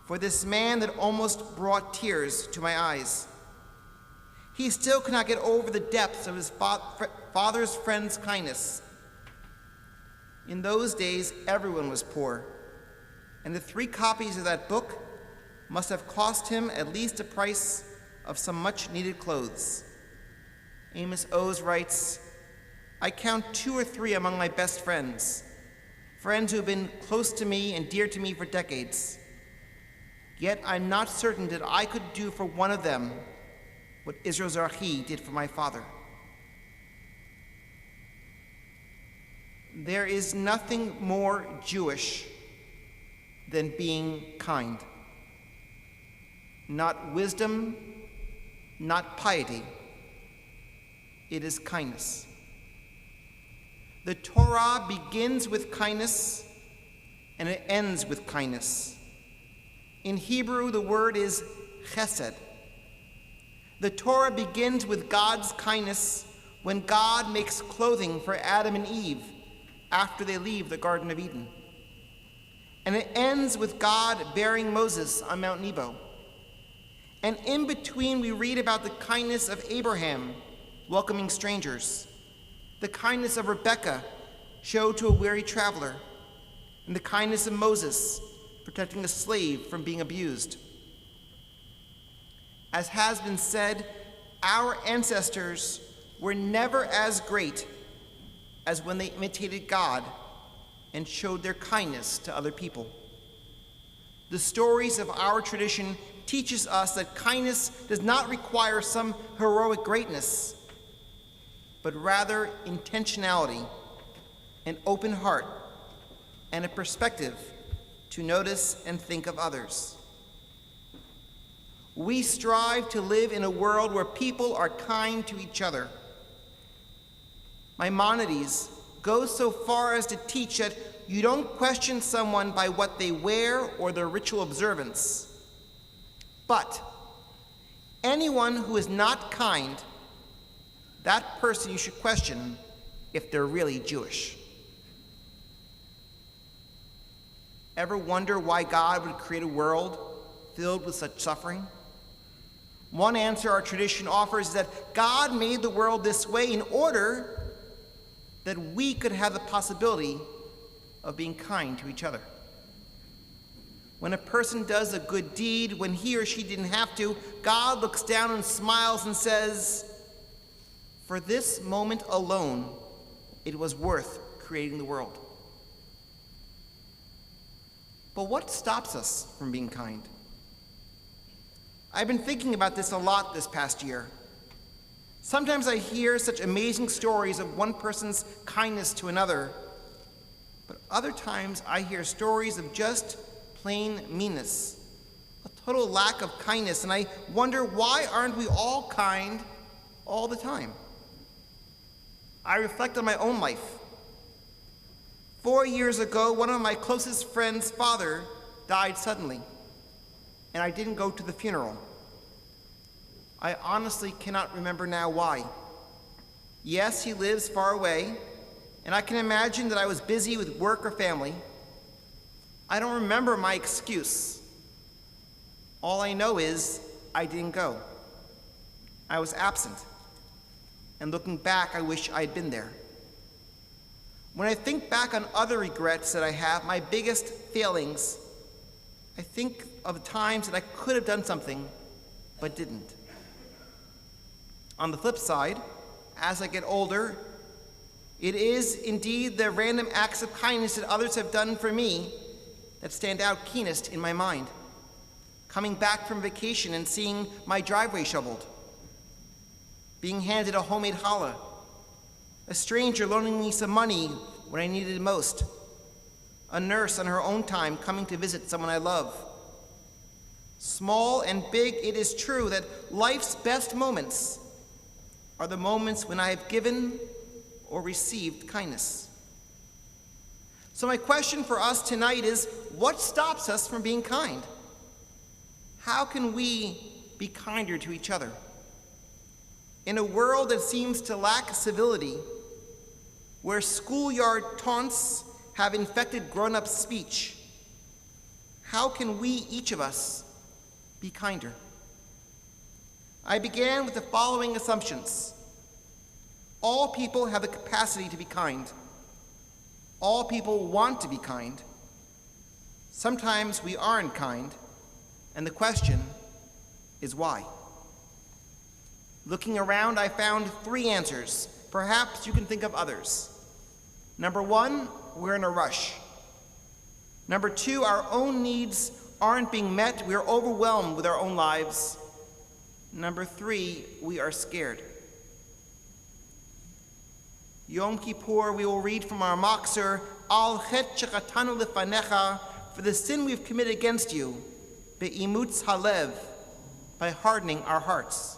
for this man that almost brought tears to my eyes. he still could not get over the depths of his father's friend's kindness. In those days, everyone was poor, and the 3 copies of that book must have cost him at least the price of some much-needed clothes. Amos Oz writes, "I count 2 or 3 among my best friends, friends who have been close to me and dear to me for decades. Yet I'm not certain that I could do for one of them what Israel Zarhi did for my father." There is nothing more Jewish than being kind. Not wisdom, not piety. It is kindness. The Torah begins with kindness and it ends with kindness. In Hebrew, the word is chesed. The Torah begins with God's kindness when God makes clothing for Adam and Eve after they leave the Garden of Eden. And it ends with God bearing Moses on Mount Nebo. And in between, we read about the kindness of Abraham welcoming strangers, the kindness of Rebekah showed to a weary traveler, and the kindness of Moses protecting a slave from being abused. As has been said, our ancestors were never as great as when they imitated God and showed their kindness to other people. The stories of our tradition teaches us that kindness does not require some heroic greatness, but rather intentionality, an open heart, and a perspective to notice and think of others. We strive to live in a world where people are kind to each other. Maimonides goes so far as to teach that you don't question someone by what they wear or their ritual observance. But anyone who is not kind, that person you should question if they're really Jewish. Ever wonder why God would create a world filled with such suffering? One answer our tradition offers is that God made the world this way in order that we could have the possibility of being kind to each other. When a person does a good deed, when he or she didn't have to, God looks down and smiles and says, "For this moment alone, it was worth creating the world." But what stops us from being kind? I've been thinking about this a lot this past year. Sometimes I hear such amazing stories of one person's kindness to another, but other times I hear stories of just plain meanness, a total lack of kindness, and I wonder, why aren't we all kind all the time? I reflect on my own life. 4 years ago, one of my closest friends' father died suddenly, and I didn't go to the funeral. I honestly cannot remember now why. Yes, he lives far away, and I can imagine that I was busy with work or family. I don't remember my excuse. All I know is I didn't go. I was absent, and looking back, I wish I had been there. When I think back on other regrets that I have, my biggest failings, I think of the times that I could have done something, but didn't. On the flip side, as I get older, it is indeed the random acts of kindness that others have done for me that stand out keenest in my mind. Coming back from vacation and seeing my driveway shoveled, being handed a homemade challah, a stranger loaning me some money when I needed it most, a nurse on her own time coming to visit someone I love. Small and big, it is true that life's best moments are the moments when I have given or received kindness. So my question for us tonight is, what stops us from being kind? How can we be kinder to each other? In a world that seems to lack civility, where schoolyard taunts have infected grown-up speech, how can we, each of us, be kinder? I began with the following assumptions. All people have the capacity to be kind. All people want to be kind. Sometimes we aren't kind, and the question is why? Looking around, I found 3 answers. Perhaps you can think of others. Number 1, we're in a rush. Number 2, our own needs aren't being met. We are overwhelmed with our own lives. Number 3, we are scared. Yom Kippur, we will read from our Machzor, Al chet shechatanu lefanecha, for the sin we've committed against you, be'imutz halev, by hardening our hearts.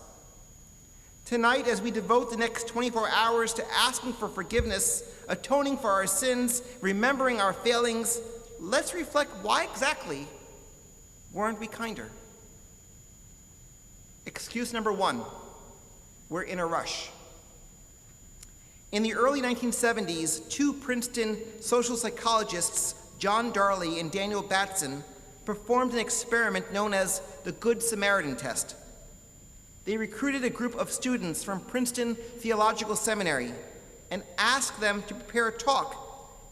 Tonight, as we devote the next 24 hours to asking for forgiveness, atoning for our sins, remembering our failings, let's reflect why exactly weren't we kinder? Excuse number 1, we're in a rush. In the early 1970s, 2 Princeton social psychologists, John Darley and Daniel Batson, performed an experiment known as the Good Samaritan test. They recruited a group of students from Princeton Theological Seminary and asked them to prepare a talk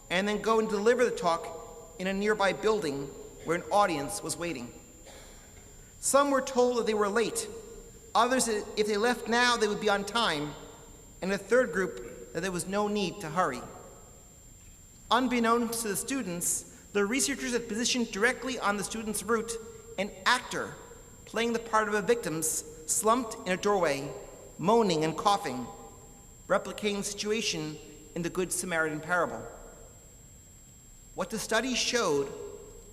and then go and deliver the talk in a nearby building where an audience was waiting. Some were told that they were late, others that if they left now they would be on time, and a third group that there was no need to hurry. Unbeknownst to the students, the researchers had positioned directly on the students' route an actor playing the part of a victim slumped in a doorway, moaning and coughing, replicating the situation in the Good Samaritan parable. What the study showed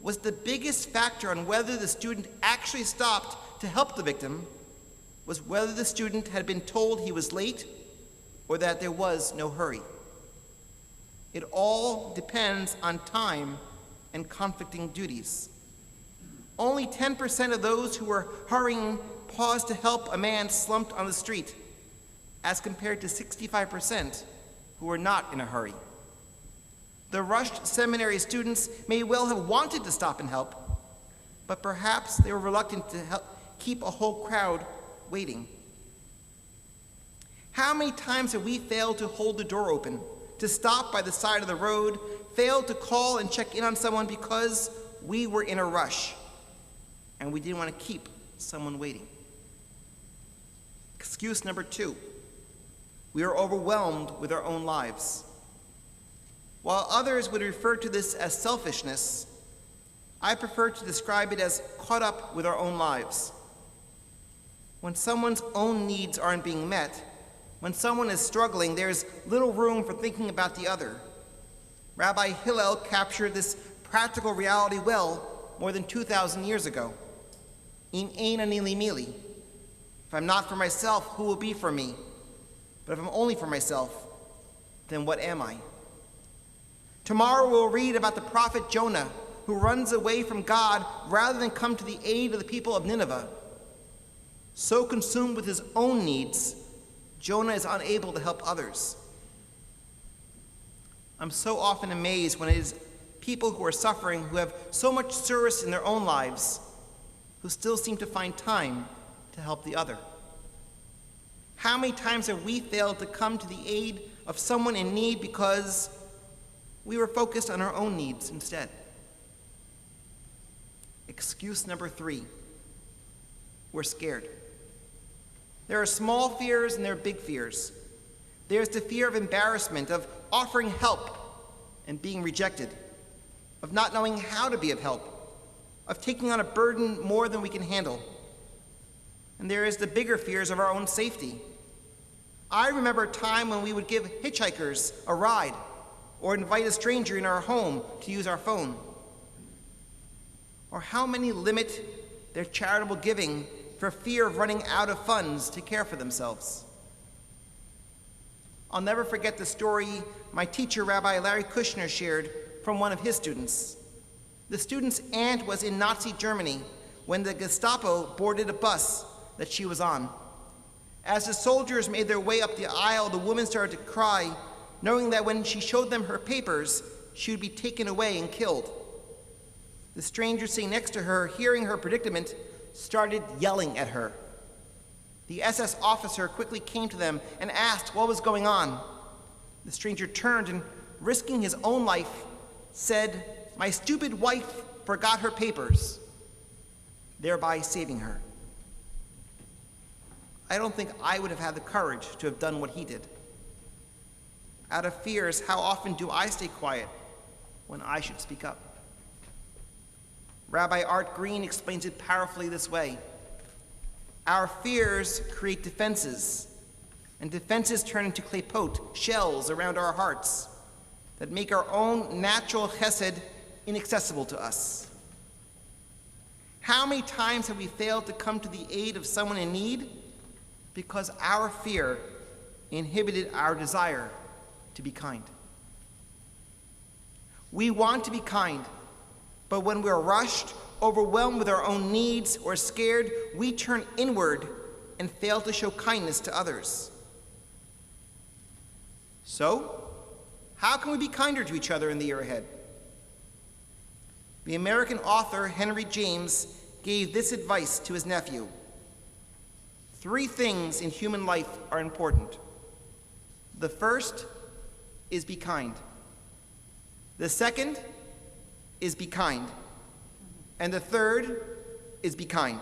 was the biggest factor on whether the student actually stopped to help the victim was whether the student had been told he was late or that there was no hurry. It all depends on time and conflicting duties. Only 10% of those who were hurrying paused to help a man slumped on the street, as compared to 65% who were not in a hurry. The rushed seminary students may well have wanted to stop and help, but perhaps they were reluctant to help keep a whole crowd waiting. How many times have we failed to hold the door open, to stop by the side of the road, failed to call and check in on someone because we were in a rush and we didn't want to keep someone waiting? Excuse number 2, we are overwhelmed with our own lives. While others would refer to this as selfishness, I prefer to describe it as caught up with our own lives. When someone's own needs aren't being met, when someone is struggling, there's little room for thinking about the other. Rabbi Hillel captured this practical reality well more than 2,000 years ago. Im ein ani li mili. If I'm not for myself, who will be for me? But if I'm only for myself, then what am I? Tomorrow we'll read about the prophet Jonah, who runs away from God rather than come to the aid of the people of Nineveh. So consumed with his own needs, Jonah is unable to help others. I'm so often amazed when it is people who are suffering, who have so much service in their own lives, who still seem to find time to help the other. How many times have we failed to come to the aid of someone in need because we were focused on our own needs instead? Excuse number 3, we're scared. There are small fears and there are big fears. There's the fear of embarrassment, of offering help and being rejected, of not knowing how to be of help, of taking on a burden more than we can handle. And there is the bigger fears of our own safety. I remember a time when we would give hitchhikers a ride or invite a stranger in our home to use our phone. Or how many limit their charitable giving for fear of running out of funds to care for themselves. I'll never forget the story my teacher, Rabbi Larry Kushner, shared from one of his students. The student's aunt was in Nazi Germany when the Gestapo boarded a bus that she was on. As the soldiers made their way up the aisle, the woman started to cry, knowing that when she showed them her papers, she would be taken away and killed. The stranger sitting next to her, hearing her predicament, started yelling at her. The SS officer quickly came to them and asked what was going on. The stranger turned and, risking his own life, said, "My stupid wife forgot her papers," thereby saving her. I don't think I would have had the courage to have done what he did. Out of fears, how often do I stay quiet when I should speak up? Rabbi Art Green explains it powerfully this way. Our fears create defenses, and defenses turn into klipot, shells around our hearts, that make our own natural chesed inaccessible to us. How many times have we failed to come to the aid of someone in need because our fear inhibited our desire to be kind? We want to be kind, but when we're rushed, overwhelmed with our own needs, or scared, we turn inward and fail to show kindness to others. So, how can we be kinder to each other in the year ahead? The American author Henry James gave this advice to his nephew. 3 things in human life are important. The first is be kind. The second is be kind. And the third is be kind.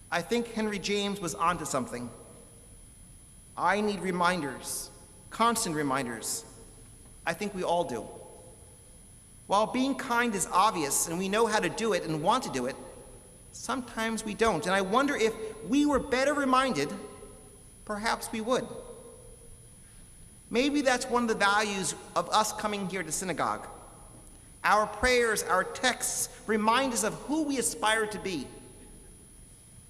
I think Henry James was onto something. I need reminders, constant reminders. I think we all do. While being kind is obvious and we know how to do it and want to do it, sometimes we don't. And I wonder if we were better reminded, perhaps we would. Maybe that's one of the values of us coming here to synagogue. Our prayers, our texts remind us of who we aspire to be.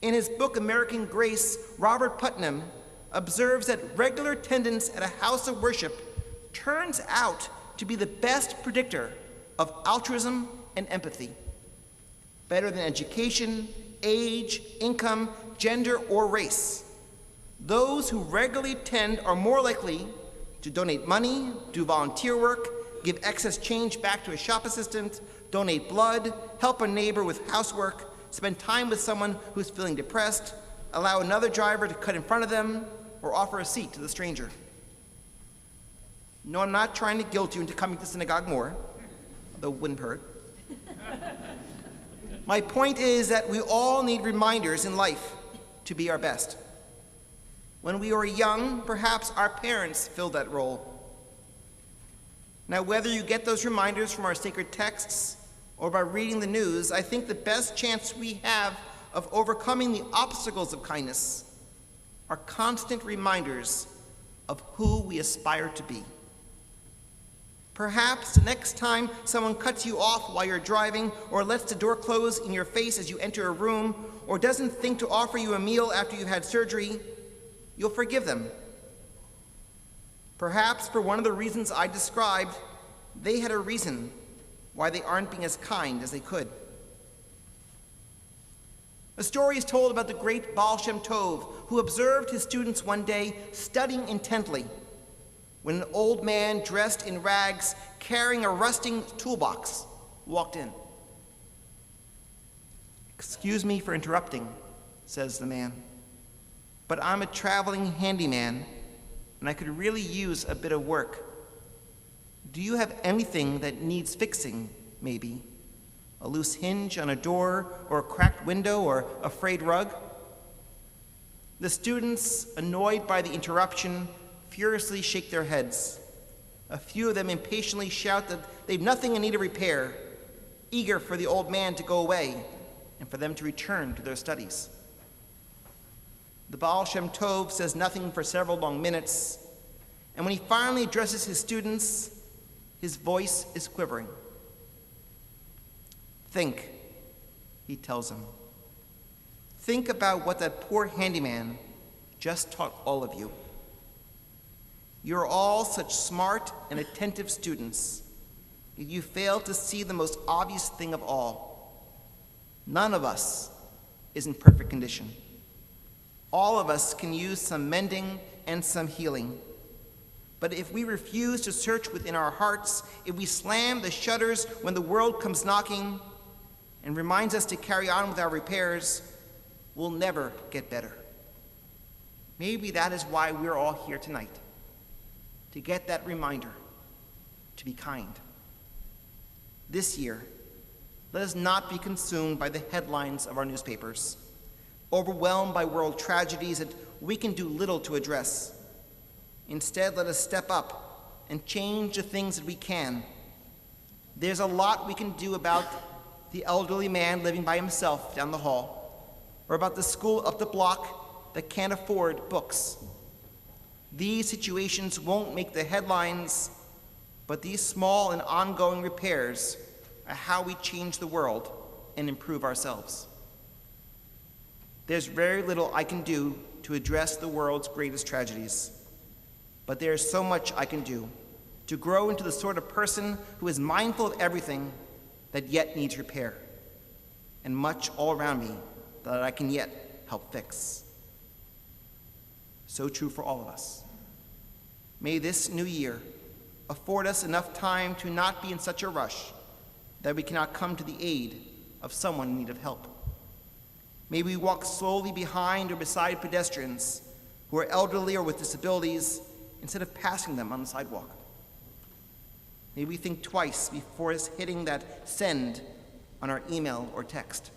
In his book, American Grace, Robert Putnam observes that regular attendance at a house of worship turns out to be the best predictor of altruism and empathy. Better than education, age, income, gender, or race. Those who regularly attend are more likely to donate money, do volunteer work, give excess change back to a shop assistant, donate blood, help a neighbor with housework, spend time with someone who's feeling depressed, allow another driver to cut in front of them, or offer a seat to the stranger. No, I'm not trying to guilt you into coming to synagogue more, though it wouldn't hurt. My point is that we all need reminders in life to be our best. When we were young, perhaps our parents filled that role. Now, whether you get those reminders from our sacred texts or by reading the news, I think the best chance we have of overcoming the obstacles of kindness are constant reminders of who we aspire to be. Perhaps the next time someone cuts you off while you're driving, or lets the door close in your face as you enter a room, or doesn't think to offer you a meal after you've had surgery, you'll forgive them. Perhaps for one of the reasons I described, they had a reason why they aren't being as kind as they could. A story is told about the great Baal Shem Tov, who observed his students one day studying intently when an old man dressed in rags, carrying a rusting toolbox, walked in. "Excuse me for interrupting," says the man, "but I'm a traveling handyman, and I could really use a bit of work. Do you have anything that needs fixing, maybe? A loose hinge on a door, or a cracked window, or a frayed rug?" The students, annoyed by the interruption, furiously shake their heads. A few of them impatiently shout that they've nothing in need of repair, eager for the old man to go away and for them to return to their studies. The Baal Shem Tov says nothing for several long minutes, and when he finally addresses his students, his voice is quivering. "Think," he tells them. "Think about what that poor handyman just taught all of you. You're all such smart and attentive students, yet you fail to see the most obvious thing of all. None of us is in perfect condition. All of us can use some mending and some healing. But if we refuse to search within our hearts, if we slam the shutters when the world comes knocking and reminds us to carry on with our repairs, will never get better. Maybe that is why we're all here tonight, to get that reminder to be kind. This year, let us not be consumed by the headlines of our newspapers, overwhelmed by world tragedies that we can do little to address. Instead, let us step up and change the things that we can. There's a lot we can do about the elderly man living by himself down the hall, or about the school up the block that can't afford books. These situations won't make the headlines, but these small and ongoing repairs are how we change the world and improve ourselves. There's very little I can do to address the world's greatest tragedies, but there is so much I can do to grow into the sort of person who is mindful of everything that yet needs repair, and much all around me that I can yet help fix. So true for all of us. May this new year afford us enough time to not be in such a rush that we cannot come to the aid of someone in need of help. May we walk slowly behind or beside pedestrians who are elderly or with disabilities instead of passing them on the sidewalk. May we think twice before hitting that send on our email or text.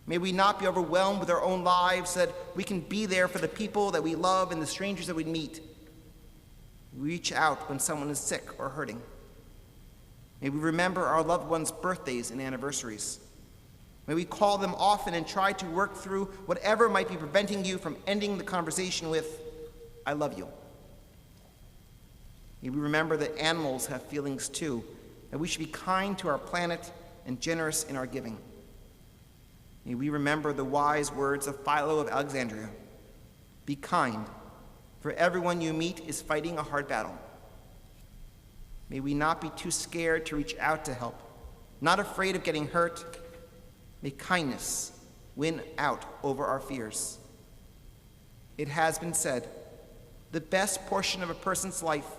May we not be overwhelmed with our own lives so that we can be there for the people that we love and the strangers that we meet. Reach out when someone is sick or hurting. May we remember our loved ones' birthdays and anniversaries. May we call them often and try to work through whatever might be preventing you from ending the conversation with, "I love you." May we remember that animals have feelings too, that we should be kind to our planet and generous in our giving. May we remember the wise words of Philo of Alexandria: "Be kind, for everyone you meet is fighting a hard battle." May we not be too scared to reach out to help, not afraid of getting hurt. May kindness win out over our fears. It has been said, the best portion of a person's life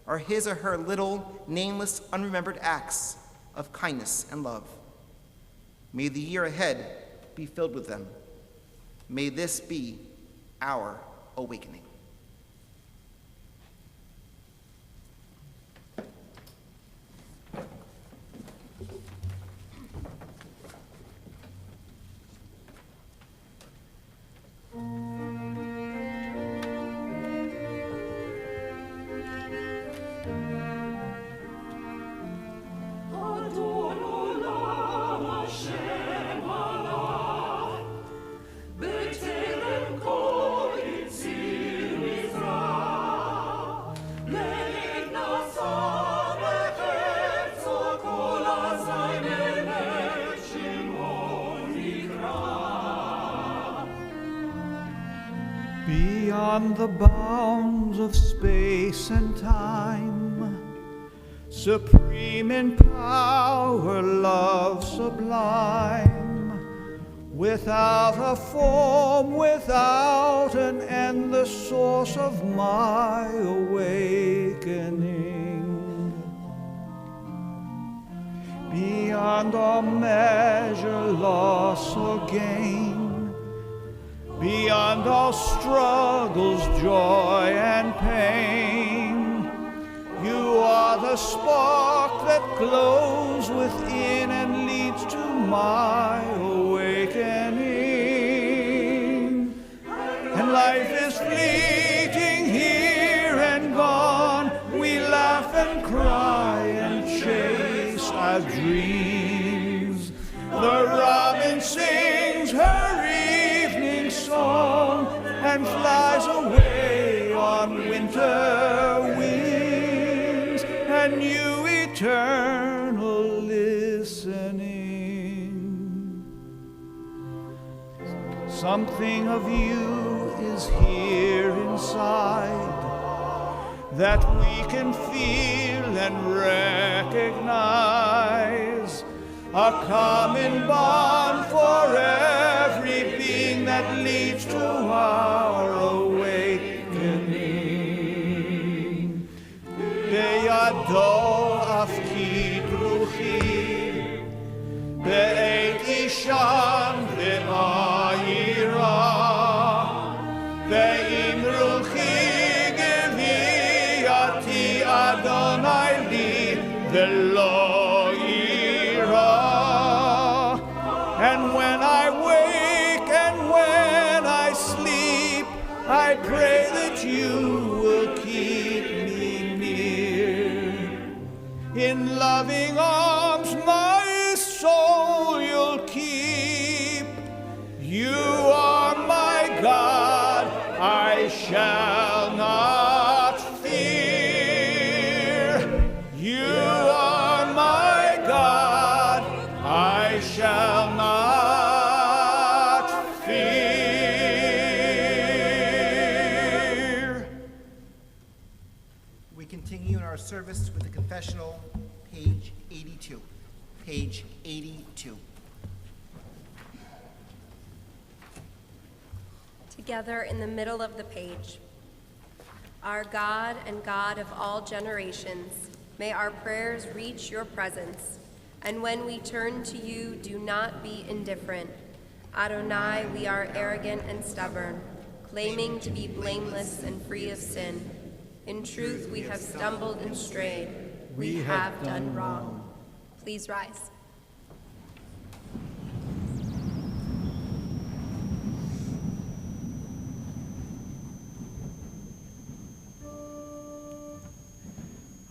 are his or her little, nameless, unremembered acts of kindness and love. May the year ahead be filled with them. May this be our awakening. Beyond the bounds of space and time, supreme in power, love sublime, without a form, without an end, the source of my awakening. Beyond all measure, loss or gain, beyond all struggles, joy and pain, you are the spark that glows within and leads to my awakening. And life is fleeting, here and gone. We laugh and cry and chase our dreams. The robin sings her song and flies away on winter wings, and you eternal listening. Something of you is here inside that we can feel and recognize, a common bond for every being that leads to our awakening. Beyado afki druchi, be'et ishan ve'ayin velo ira. And when I wake and when I sleep, I pray that you will keep me near. In loving arms my soul you'll keep. You are my God, I shall not fear. You are my God, I shall not fear. We continue in our service with the confessional, page 82. Page 82. Together in the middle of the page. Our God and God of all generations, may our prayers reach your presence. And when we turn to you, do not be indifferent. Adonai, we are arrogant and stubborn, claiming to be blameless and free of sin. In truth, we have stumbled and strayed. We have done wrong. Please rise.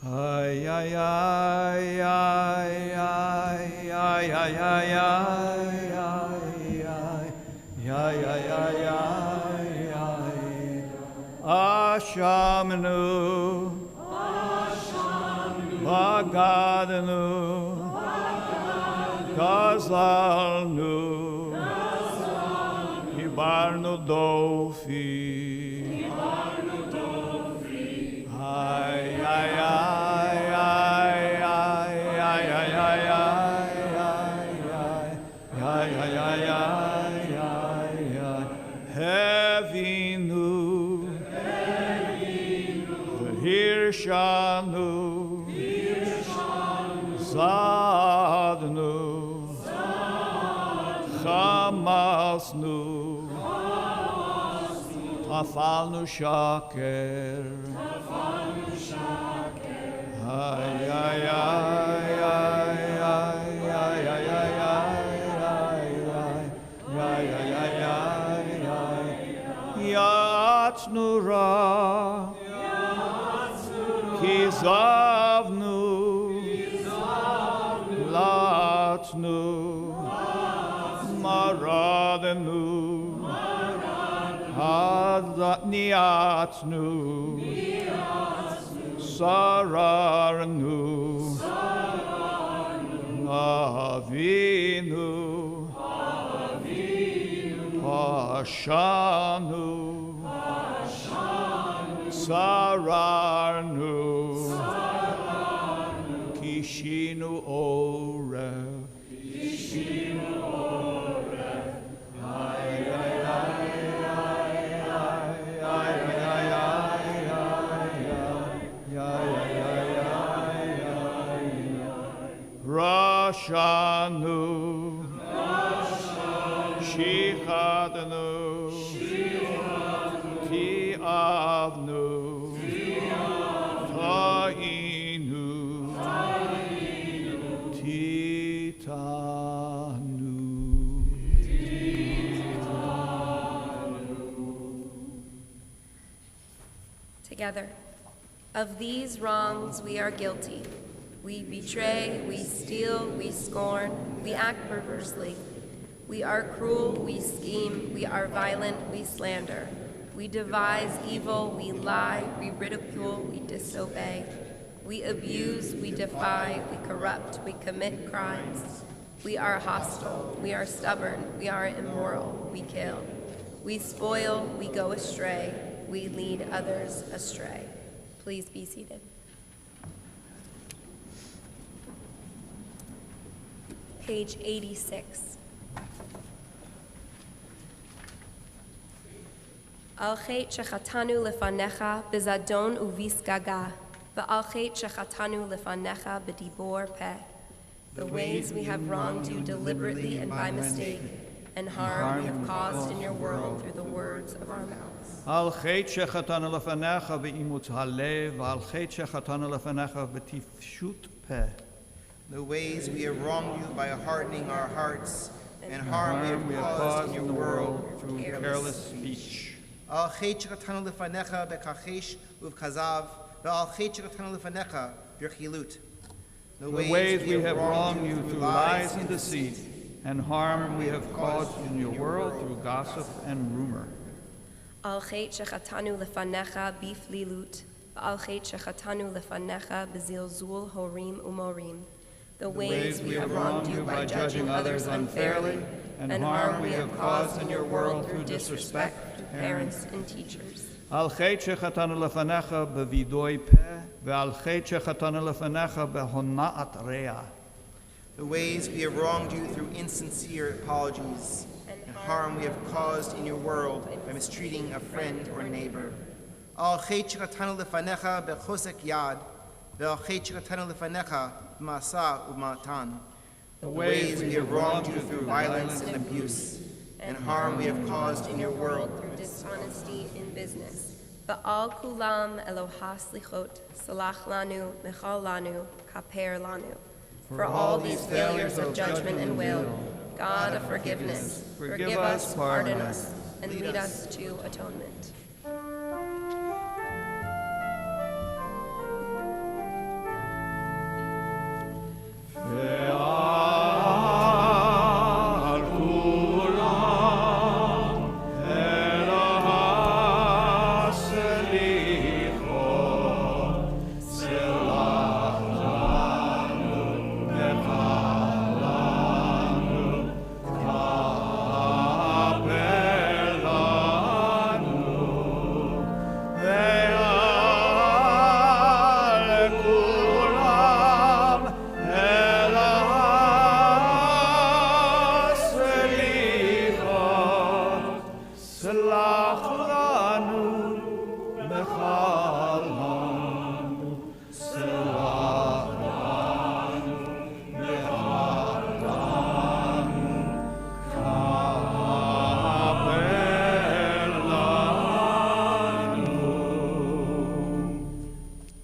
Ay, ay, ay, ay, ay, ay, ay, ay, ay, ay, ay, ay, Ashamnu, Bagadanu, Gazalnu, Ibarnu Dofi. Ay, ay, ay, ay, ay, ay, ay, ay, ay, ay, ay, Hevinu, Hirshanu, Zadnu, Chamasnu, Afalnu Shaker. Ay, ay, ay, ay, ay, ay, ay, ay, ay, ay, Yatsnura, Kizavnu, Latnu, Maradenu, Niatnu, Sararnu, Avinu, Pashanu, Sararnu, Kishinu Oreh. Rashanu, Shichadanu, Tiavnu, Ta'inu, Titanu. Together, of these wrongs we are guilty. We betray, we steal, we scorn, we act perversely. We are cruel, we scheme, we are violent, we slander. We devise evil, we lie, we ridicule, we disobey. We abuse, we defy, we corrupt, we commit crimes. We are hostile, we are stubborn, we are immoral, we kill. We spoil, we go astray, we lead others astray. Please be seated. Page 86. Al chet shechatanu lefanecha bezadon uvisgaga, va'al chet shechatanu lefanecha bedibor peh. The ways we have wronged you deliberately and by mistake, and harm we have caused in your world through the words of our mouths. Al chet shechatanu lefanecha be'imut halev, va'al chet shechatanu lefanecha betifshut peh. The ways we have wronged you by hardening our hearts, and harm we have caused in your world through careless speech. Al chet shechatanu lefanecha bekachesh uvkazav, ve'al chet shechatanu lefanecha b'chilut. The ways we have wronged you through lies and deceit, and harm we have caused in your world through gossip and rumor. Al chet shechatanu lefanecha biflilut, v'al chet shechatanu lefanecha b'zilzul horim umorim. The ways we have wronged you by judging others unfairly, and harm we have caused in your world through disrespect to parents and teachers. Al chet shechatanu lefanecha bevidoi peh, ve'al chet shechatanu lefanecha behona'at re'ah. The ways we have wronged you through insincere apologies, and harm we have caused in your world by mistreating a friend or neighbor. Al chet shechatanu lefanecha bechosek yad, ve'al chet shechatanu lefanecha b'masa u'matan. The ways we have wronged you through violence and abuse, and harm we have caused in your world through dishonesty in business. Va'al kulam Elohas lichot, salach lanu, mechal lanu, kaper lanu. For all these failures of judgment and will, God of forgiveness, forgive us, pardon us, and lead us to atonement.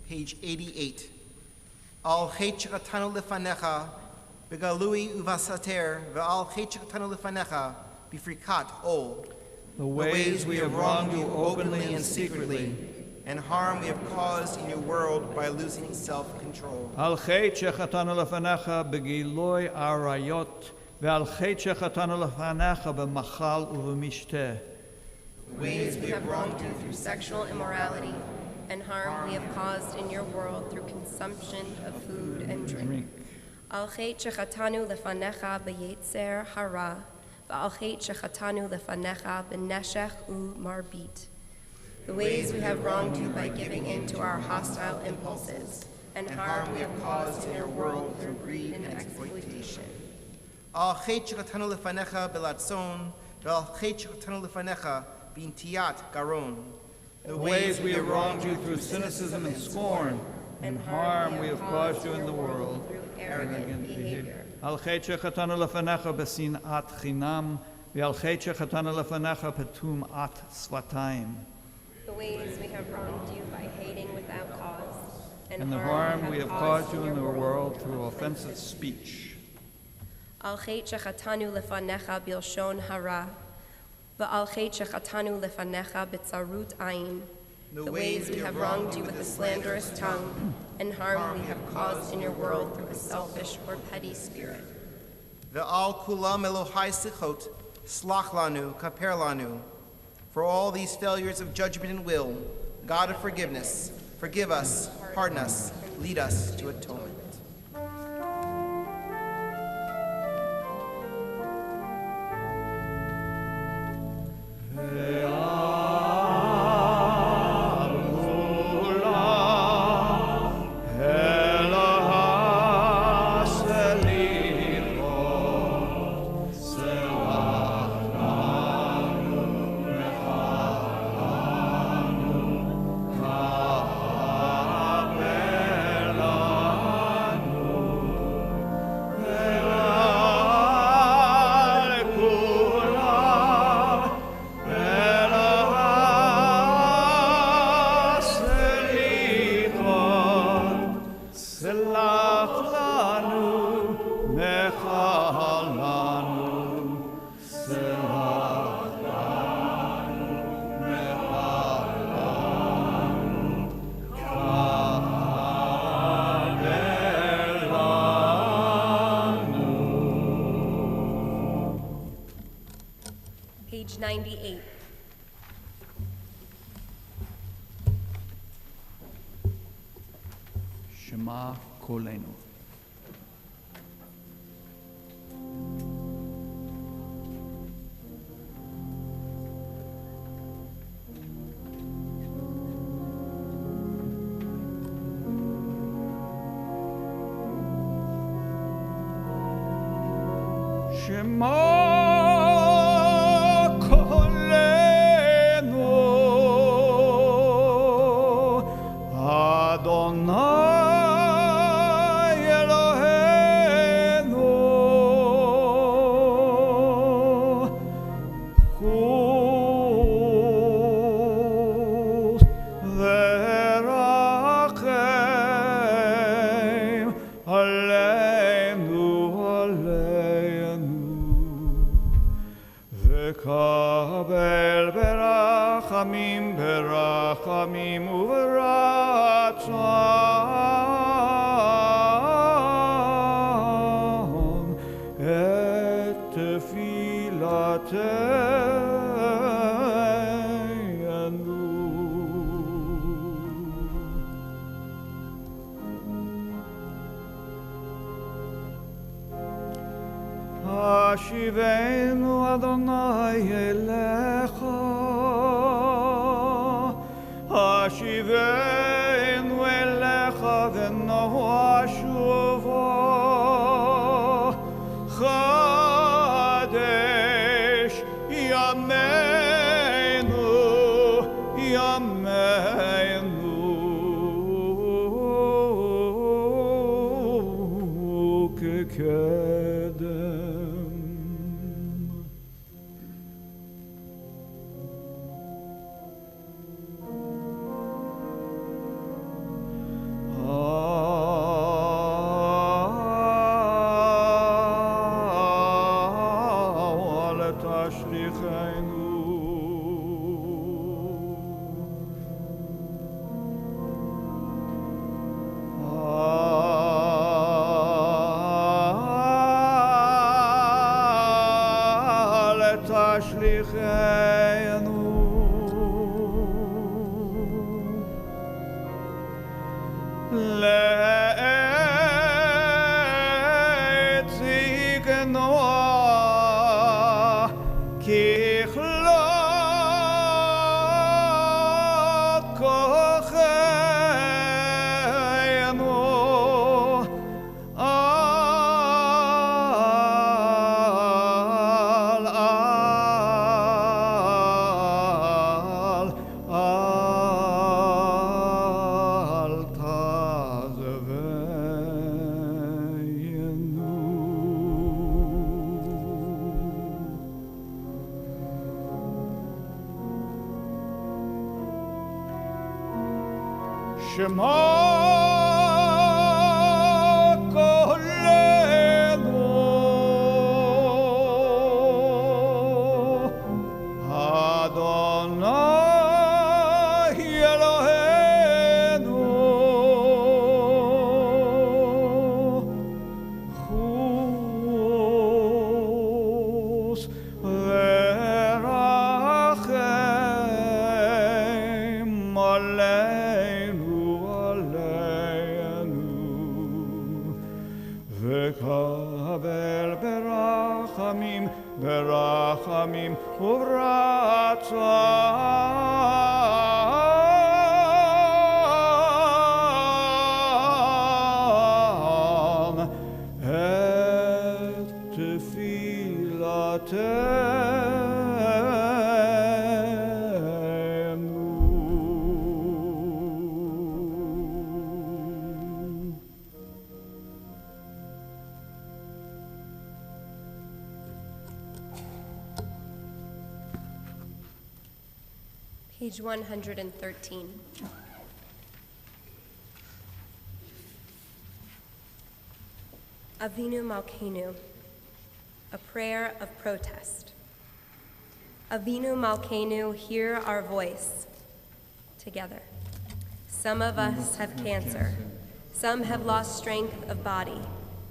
Page 88. Al chet shechatanu lefanecha begalui uvasater, ve'al chet shechatanu lefanecha bifrikat ol. The ways we have wronged you openly and secretly, and harm we have caused in your world by losing self-control. Al chet shechatanu lefanecha begiloi arayot, ve'al chet shechatanu lefanecha b'machal uv'mishteh. The ways we have wronged you through sexual immorality, and harm we have caused in your world through consumption of food and drink. Al chet shechatanu lefanecha b'yetzer hara, va'al chet shechatanu lefanecha b'neshech u'marbit. The ways we have wronged you by giving in to our hostile impulses, and harm we have caused in your world through greed and exploitation. Al chet shechatanu lefanecha belatzon, ve'al chet shechatanu lefanecha b'intiat garon. The ways we have wronged you through cynicism and scorn, and harm we have caused you in the world through arrogant behavior. Al chet shechatanu lefanecha b'sinat chinam, ve'al chet shechatanu lefanecha betum'at svatayim. The ways we have wronged you by hating without cause, And the harm we have caused you in the world through offensive speech. Al chet shechatanu lefanecha bilshon hara, va'al chet shechatanu lefanecha b'tzarut ayin. The ways we have wronged you with a slanderous tongue, and harm we have caused in your world through a selfish or petty spirit. Ve'al kulam Elohai sichot, slach lanu, kaper lanu. For all these failures of judgment and will, God of forgiveness, forgive us, pardon us, lead us to atonement. Page 98. Shema Kolenu. Shema Kolenu Adonai Eloheinu Chus Verachem Aleinu V'kabel berachamim berachamim uveratzon et tefilatenu. Hashivenu Adonai elecha, Hashivenu elecha v'noashuva, Chadesh yameinu, yameinu kekedem. Shema Kolenu Adonai Eloheinu Chus Verachem Aleinu V'kabel berachamim berachamim uvratzon et tefilatenu. Page 113. Avinu Malkeinu, a prayer of protest. Avinu Malkeinu, hear our voice together. Some of us have cancer. Some have lost strength of body.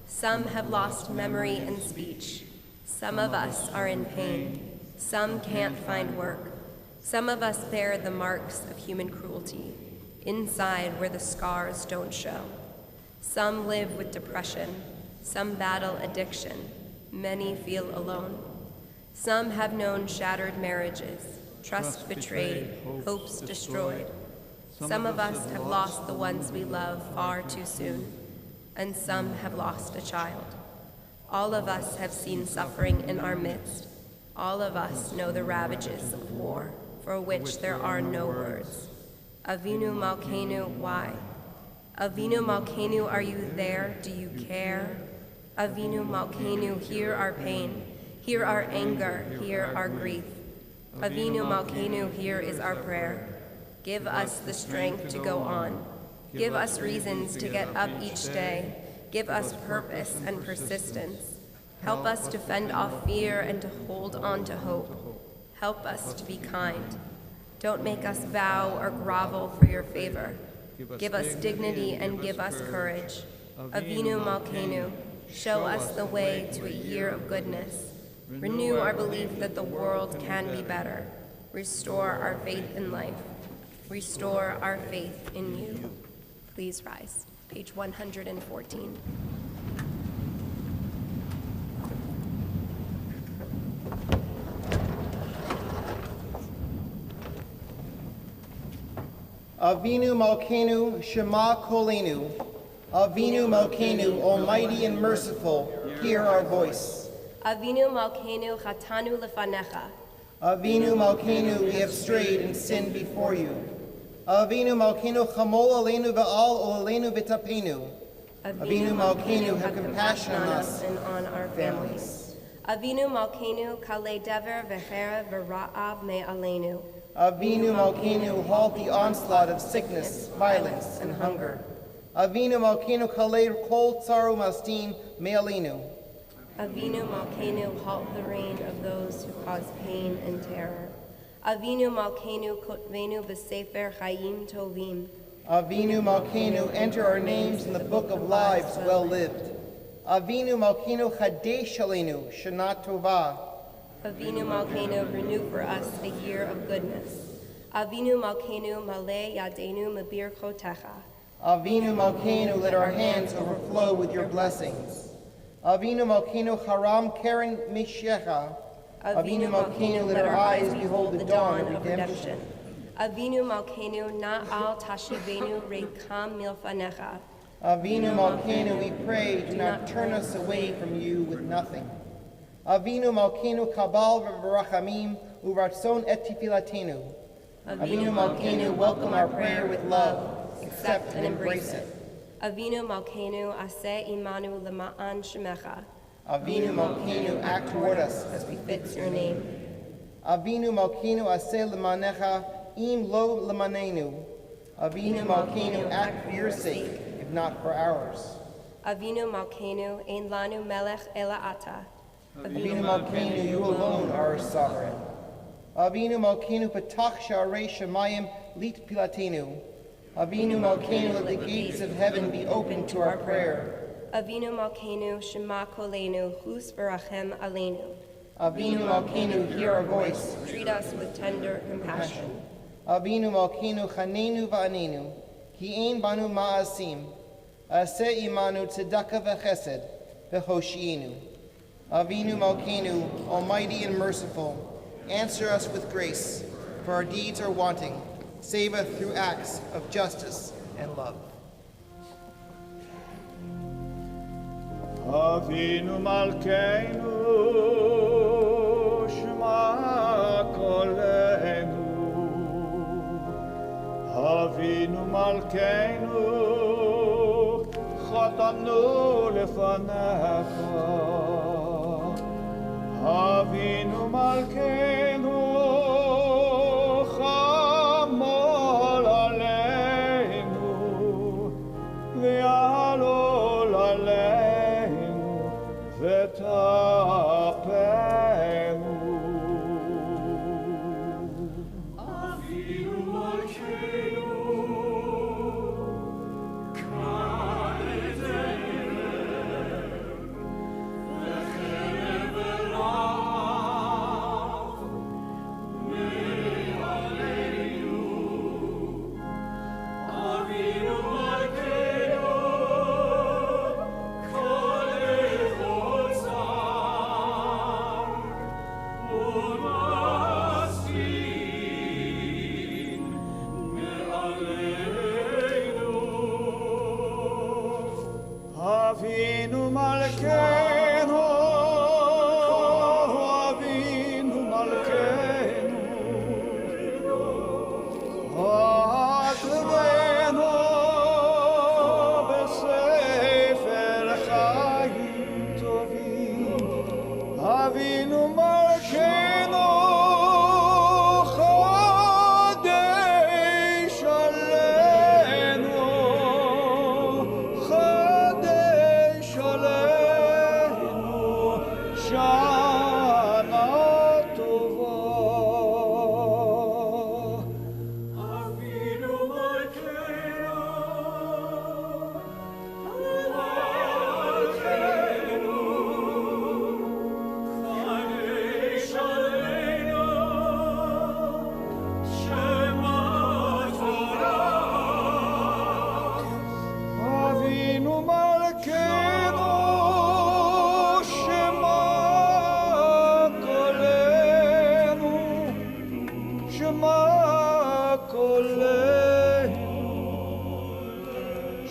Some have lost memory and speech. Some of us are in pain. Some can't find work. Some of us bear the marks of human cruelty, inside where the scars don't show. Some live with depression. Some battle addiction. Many feel alone. Some have known shattered marriages, trust betrayed, hopes destroyed. Some of us have lost the ones we love far too soon, and some have lost a child. All of us have seen suffering in our midst. All of us know the ravages of war, for which there are no words. Avinu Malkeinu, why? Avinu Malkeinu, are you there? Do you care? Avinu Malkeinu, hear our pain, hear our anger, hear our grief. Avinu Malkeinu, here is our prayer. Give us the strength to go on. Give us reasons to get up each day. Give us purpose and persistence. Help us to fend off fear and to hold on to hope. Help us to be kind. Don't make us bow or grovel for your favor. Give us dignity and give us courage. Avinu Malkeinu, show us the way to a year of goodness. Renew our belief that the world can be better. Restore our faith in life. Restore our faith in you. Please rise. Page 114. Avinu Malkeinu, Shema Kolenu. Avinu Malkeinu, Almighty and merciful, hear our voice. Avinu Malkeinu, Chatanu lefanecha. Avinu Malkeinu, we have strayed and sinned before you. Avinu Malkeinu, Chamol Aleinu Va'al Aleinu V'tapenu. Avinu Malkeinu, have compassion on us and on our families. Avinu Malkeinu, Kalei Dever V'chera V'ra'av Me'aleinu. Avinu Malkeinu, halt the onslaught of sickness, violence, and hunger. Avinu Malkeinu, Kalei Kol Tzaru Mastin Me'aleinu. Avinu Malkeinu, halt the reign of those who cause pain and terror. Avinu Malkeinu, Kotvenu B'Sefer Chayim Tovim. Avinu Malkeinu, enter our names in the book of lives well lived. Avinu Malkeinu, Chadesh Aleinu, Shana Tova. Avinu Malkeinu, renew for us a year of goodness. Avinu Malkeinu, Malei Yadenu Mabir Chotecha. Avinu Malkeinu, let our hands overflow with your blessings. Avinu Malkeinu, Haram Keren Mishecha. Avinu Malkeinu, let our eyes behold the dawn of redemption. Avinu Malkeinu, Na'al Tashivenu Reikam Milfanecha. Avinu Malkeinu, we pray, do not turn us away from you with nothing. Avinu Malkeinu, Kabal V'Rachamim Uratzon Et Tifilatenu. Avinu Malkeinu, welcome our prayer with love, accept and embrace it. Avinu Malkeinu, Aseh Imanu Lema'an Shemecha. Avinu Malkeinu, act toward us as befits your name. Avinu Malkeinu, Aseh Lemanecha, Im Lo Lemanenu. Avinu Malkeinu, act for your sake, if not for ours. Avinu Malkeinu, Ein Lanu Melech Ela Ata. Avinu Malkeinu, you alone are sovereign. Avinu Malkeinu, Patach Sha'arei Shemayim Lit Pilatenu. Avinu Malkeinu, let the gates of heaven be open to our prayer. Avinu Malkeinu, Shema Kolenu, Hus V'Rachem Aleinu. Avinu Malkeinu, hear our voice. Treat us with tender compassion. Avinu Malkeinu, Chanenu Va'anenu, Ki ein banu ma'asim, Aseh imanu tzedakah v'chesed, v'hoshiinu. Avinu Malkeinu, Almighty and merciful, answer us with grace, for our deeds are wanting. Save us through acts of justice and love. Avinu Malkeinu, Shema Kolenu. Avinu Malkeinu, Chatanu lefanecha. Avinu Malkeinu, Chamol Aleinu, Ve'alol Aleinu, Ve'tapenu. Avinu Malkeinu, Kaedev, Ve'cherev Elav, Malkeinu, Avinu Malkeinu, Akrenu besefer Chaim Tovim, Avinu Malkeinu, Chodesh Aleinu, Chodesh Aleinu, Shana Tova. Avinu Malkeinu, Malkeinu, Chodesh Aleinu, Shema Torah. Avinu Malkeinu, Shema Kolenu, Shema Kolenu,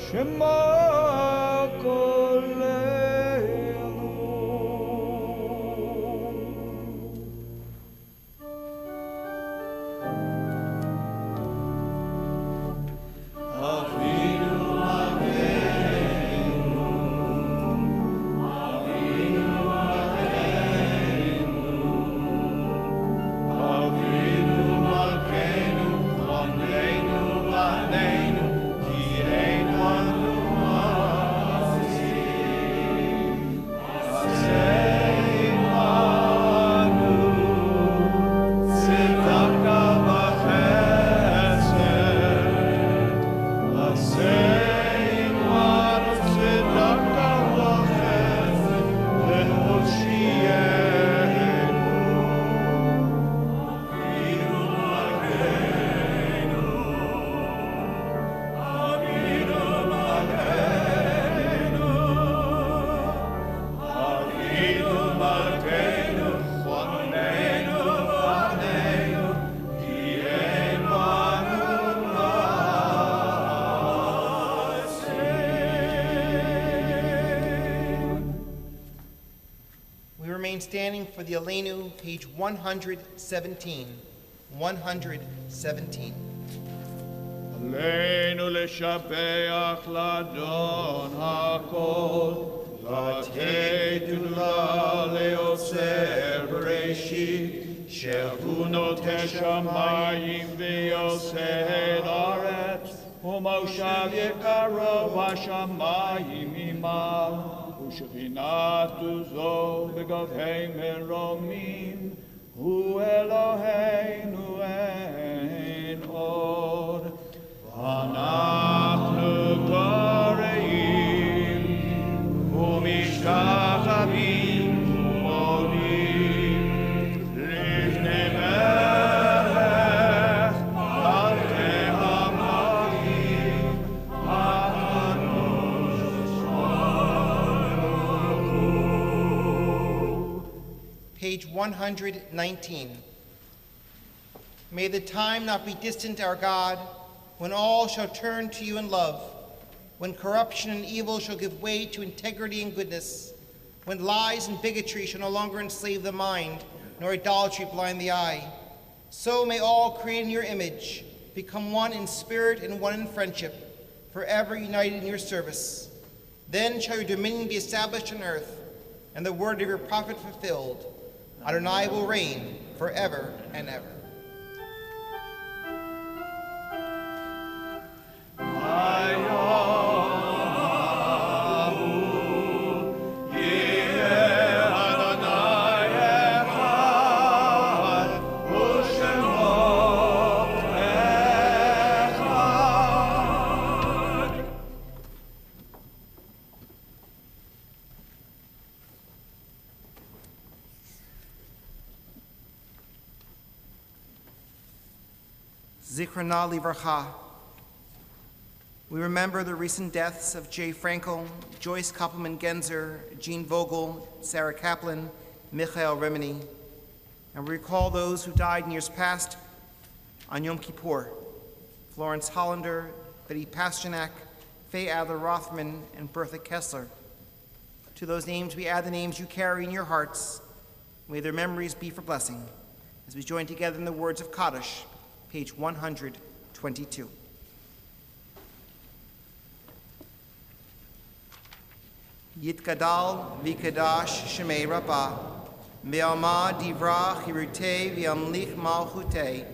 Shema Kolenu. We remain standing for the Aleinu, page 117. 117. עלינו לשבח לאדון הכל, לתת תודה ליוצר בראשית, שהוא נוטה שמיים ויוסד ארץ, ומושב יקרו השמיים ממעל, ושכינת עוזו בגבהי מרומים, הוא אלוהינו אין עוד. ואנחנו קוראים ומשתחווים ומודים לפני מלך מלכי המלכים הקדוש ברוך הוא. Page 119. May the time not be distant, our God, when all shall turn to you in love, when corruption and evil shall give way to integrity and goodness, when lies and bigotry shall no longer enslave the mind, nor idolatry blind the eye. So may all created in your image become one in spirit and one in friendship, forever united in your service. Then shall your dominion be established on earth, and the word of your prophet fulfilled. Adonai will reign forever and ever. Zichrona Livracha. We remember the recent deaths of Jay Frankel, Joyce Koppelman-Genzer, Jean Vogel, Sarah Kaplan, Michael Remini, and we recall those who died in years past on Yom Kippur: Florence Hollander, Betty Pasternak, Faye Adler Rothman, and Bertha Kessler. To those names we add the names you carry in your hearts. May their memories be for blessing. As we join together in the words of Kaddish, page 122. Yitkadal v'kadash shemei rabbah, me'alma divra chirutei v'amlich malchutei,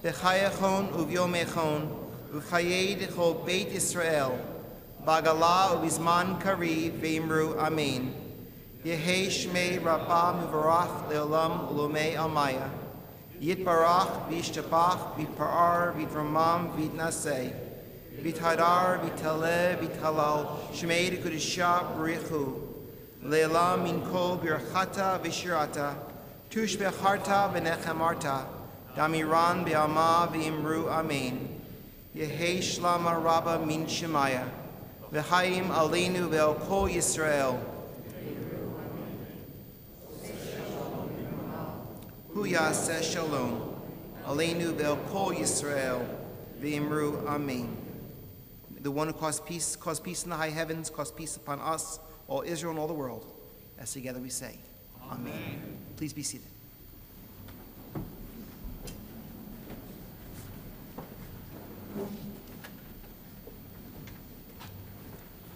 v'chayachon uvyomechon, v'chayei d'chol beit Yisrael, b'agala u'bizman kariv v'imru amen. Yehei shmei rabbah mivarach le'olam ulomei almaya, yitbarach v'yishtabach v'yitparar v'yitramam v'yitnaseh, V'tadar, v'taleh, v'talal, shmei d'kudisha b'richu, le'elam min kol birchata v'shirata, tush b'charta v'nechamarta, damiran b'alma v'imru amen. Yehei shlama rabba min shemaya, v'chaim aleinu v'el kol Yisrael. Hu yaseh shalom, aleinu v'el kol Yisrael, v'imru amen. The one who caused peace in the high heavens, cause peace upon us, all Israel and all the world. As together we say, Amen. Please be seated.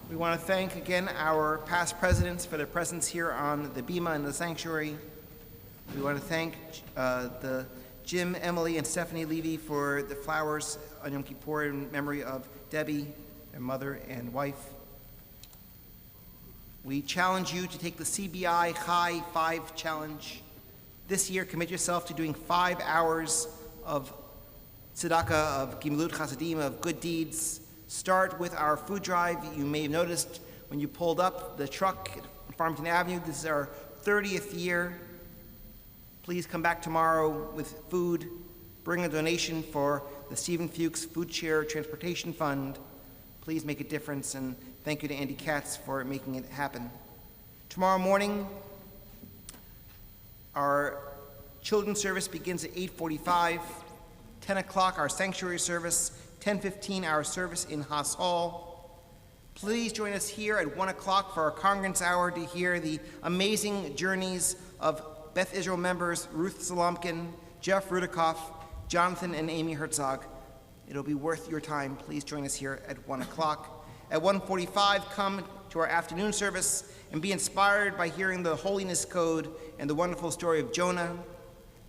We want to thank again our past presidents for their presence here on the Bima in the sanctuary. We want to thank the Jim, Emily, and Stephanie Levy for the flowers on Yom Kippur in memory of Debbie, their mother and wife. We challenge you to take the CBI Chai 5 challenge. This year, commit yourself to doing 5 hours of tzedakah, of gimilut chasadim, of good deeds. Start with our food drive. You may have noticed when you pulled up the truck at Farmington Avenue, this is our 30th year. Please come back tomorrow with food. Bring a donation for the Stephen Fuchs Food Share Transportation Fund. Please make a difference, and thank you to Andy Katz for making it happen. Tomorrow morning, our children's service begins at 8:45, 10 o'clock our sanctuary service, 10:15 our service in Haas Hall. Please join us here at 1 o'clock for our congregants hour to hear the amazing journeys of Beth Israel members Ruth Solomkin, Jeff Rudikoff, Jonathan and Amy Herzog. It'll be worth your time. Please join us here at 1 o'clock. At 1:45, come to our afternoon service and be inspired by hearing the Holiness Code and the wonderful story of Jonah.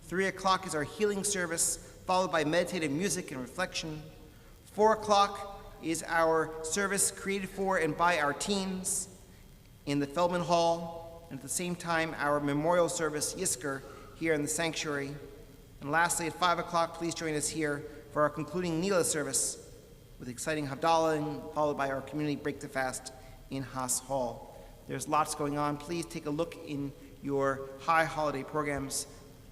3 o'clock is our healing service, followed by meditative music and reflection. 4 o'clock is our service created for and by our teens in the Feldman Hall, and at the same time, our memorial service, Yisker, here in the sanctuary. And lastly, at 5 o'clock, please join us here for our concluding Nila service with exciting Havdalah, followed by our community break the fast in Haas Hall. There's lots going on. Please take a look in your high holiday programs.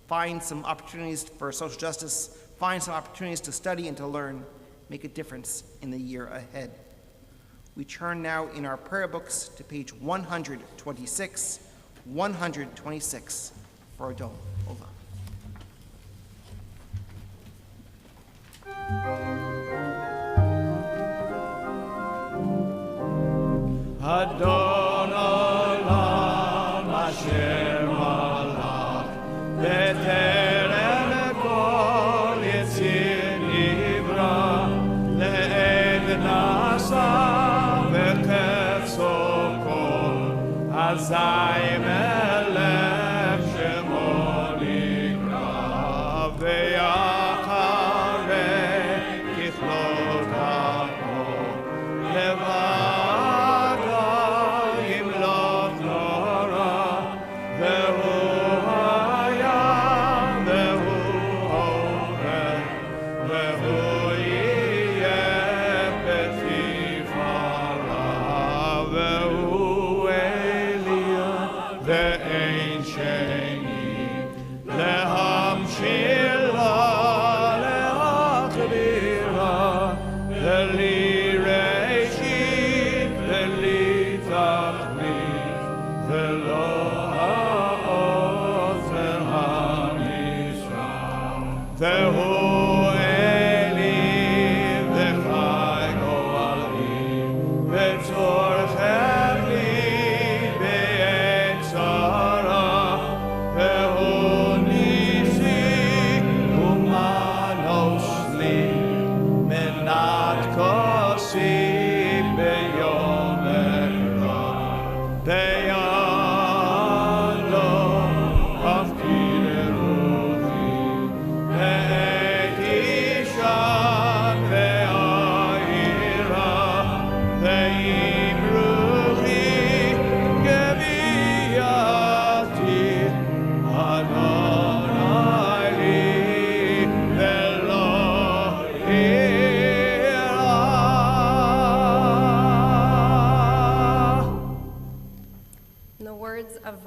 Find some opportunities for social justice. Find some opportunities to study and to learn. Make a difference in the year ahead. We turn now in our prayer books to page 126 for Adon. Over. Adon olam Hashem malach b'terem kol yitzir nivra le'ed nasa v'chefso kol azay melech shemo nikra v'yacharei kichlot ha'kol levad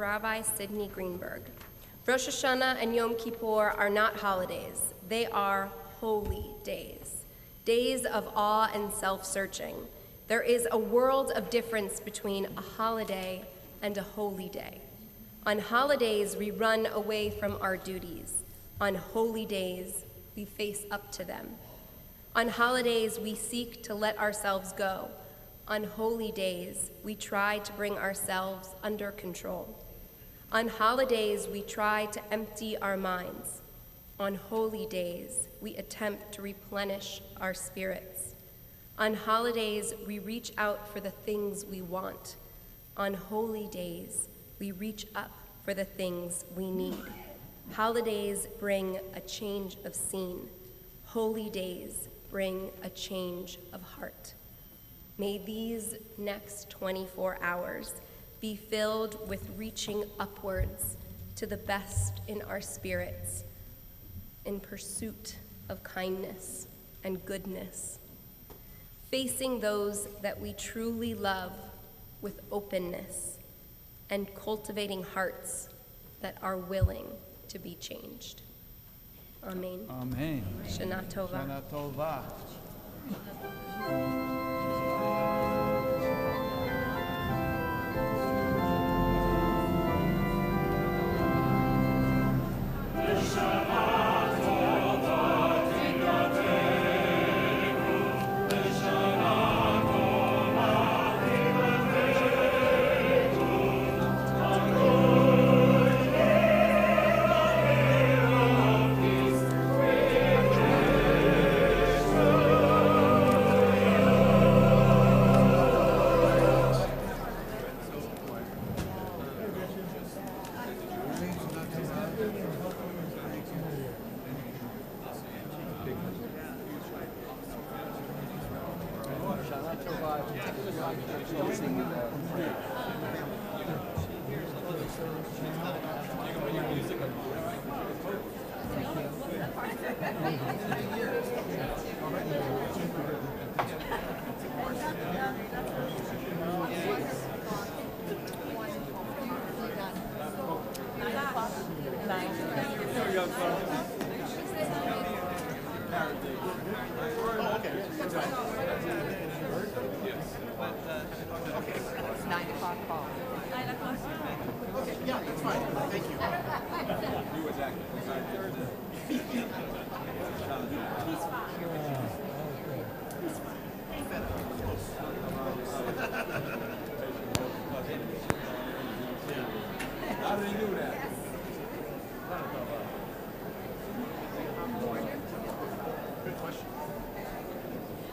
Rabbi Sidney Greenberg. Rosh Hashanah and Yom Kippur are not holidays. They are holy days, days of awe and self-searching. There is a world of difference between a holiday and a holy day. On holidays, we run away from our duties. On holy days, we face up to them. On holidays, we seek to let ourselves go. On holy days, we try to bring ourselves under control. On holidays, we try to empty our minds. On holy days, we attempt to replenish our spirits. On holidays, we reach out for the things we want. On holy days, we reach up for the things we need. Holidays bring a change of scene. Holy days bring a change of heart. May these next 24 hours be filled with reaching upwards to the best in our spirits, in pursuit of kindness and goodness, facing those that we truly love with openness, and cultivating hearts that are willing to be changed. Amen. Amen. Shana Tova. Shana Tova.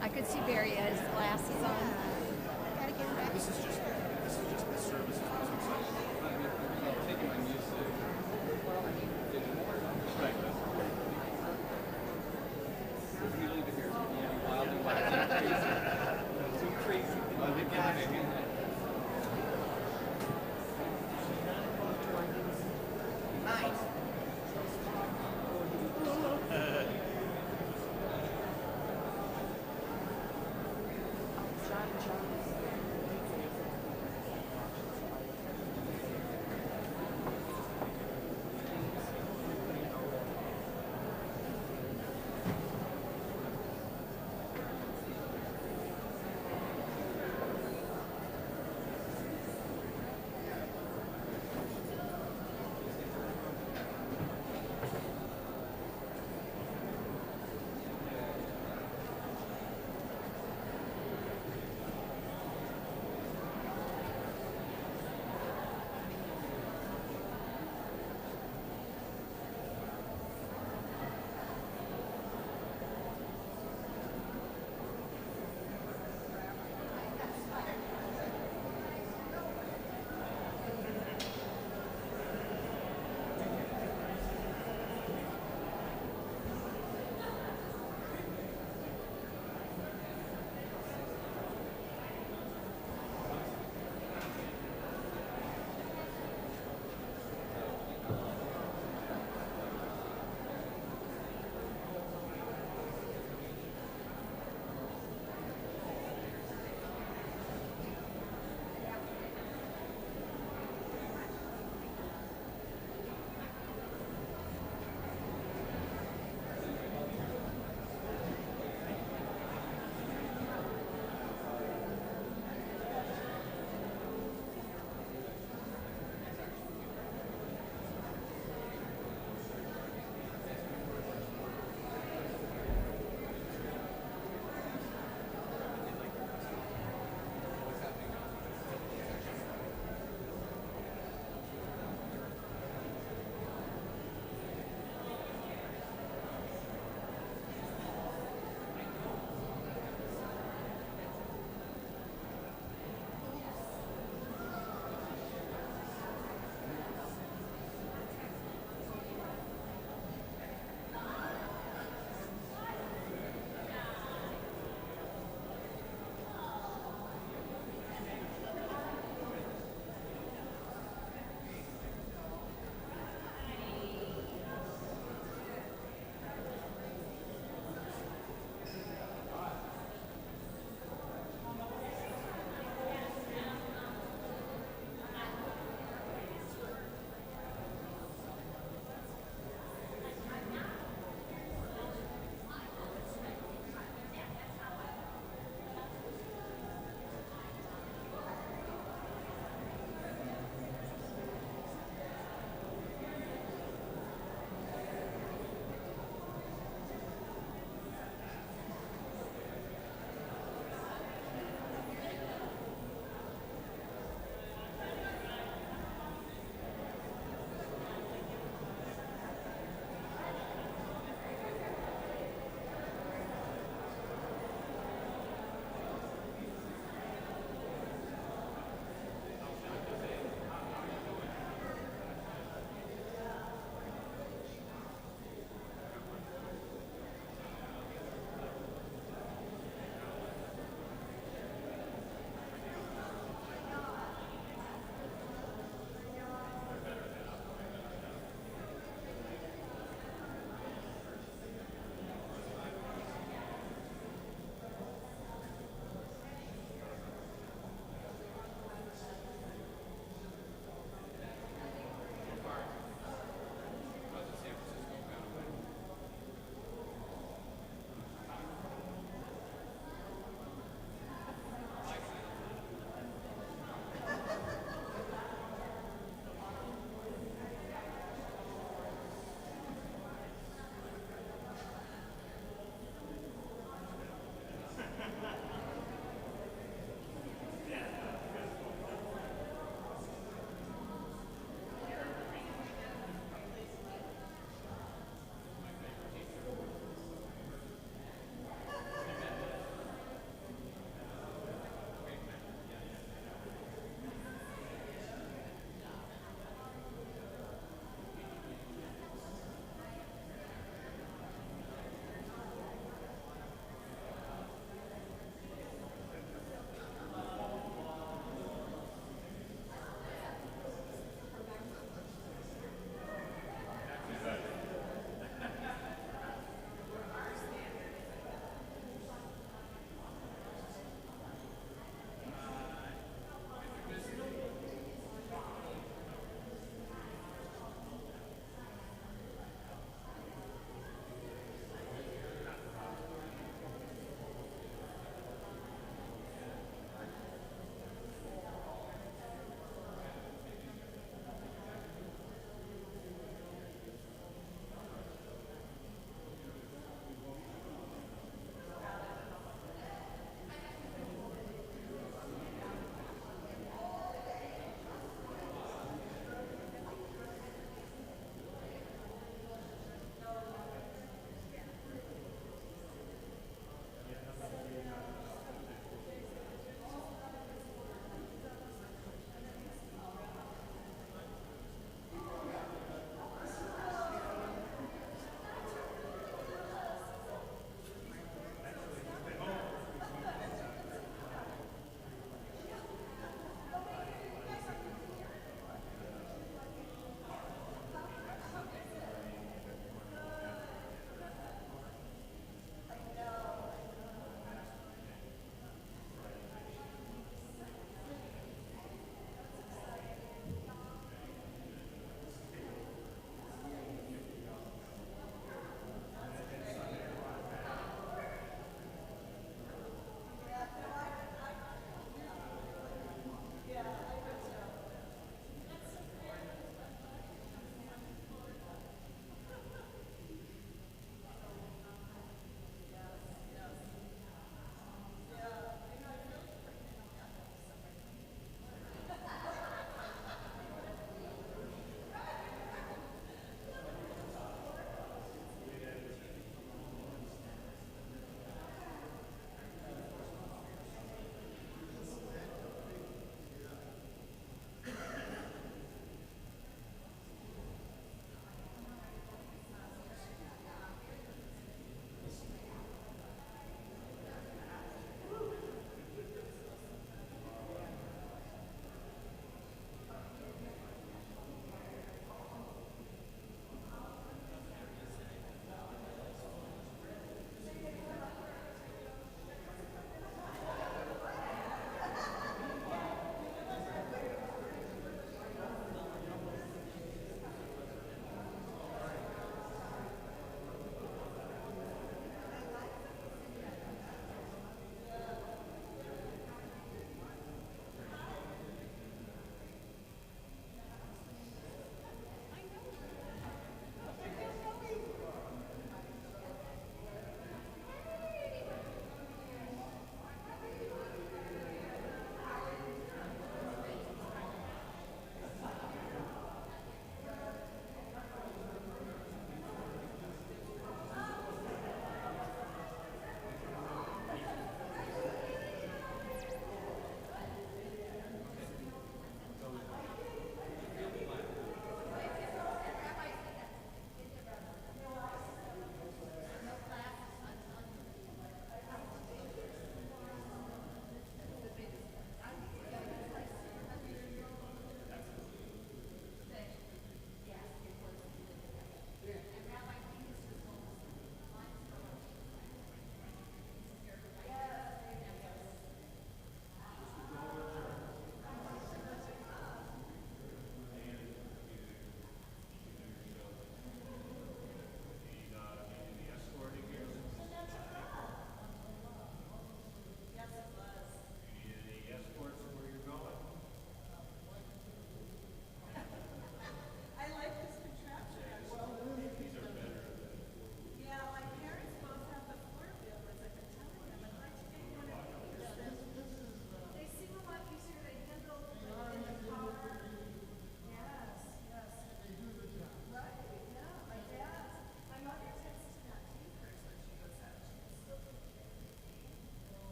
I could see Barry had his glasses on. This is just the service.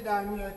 on your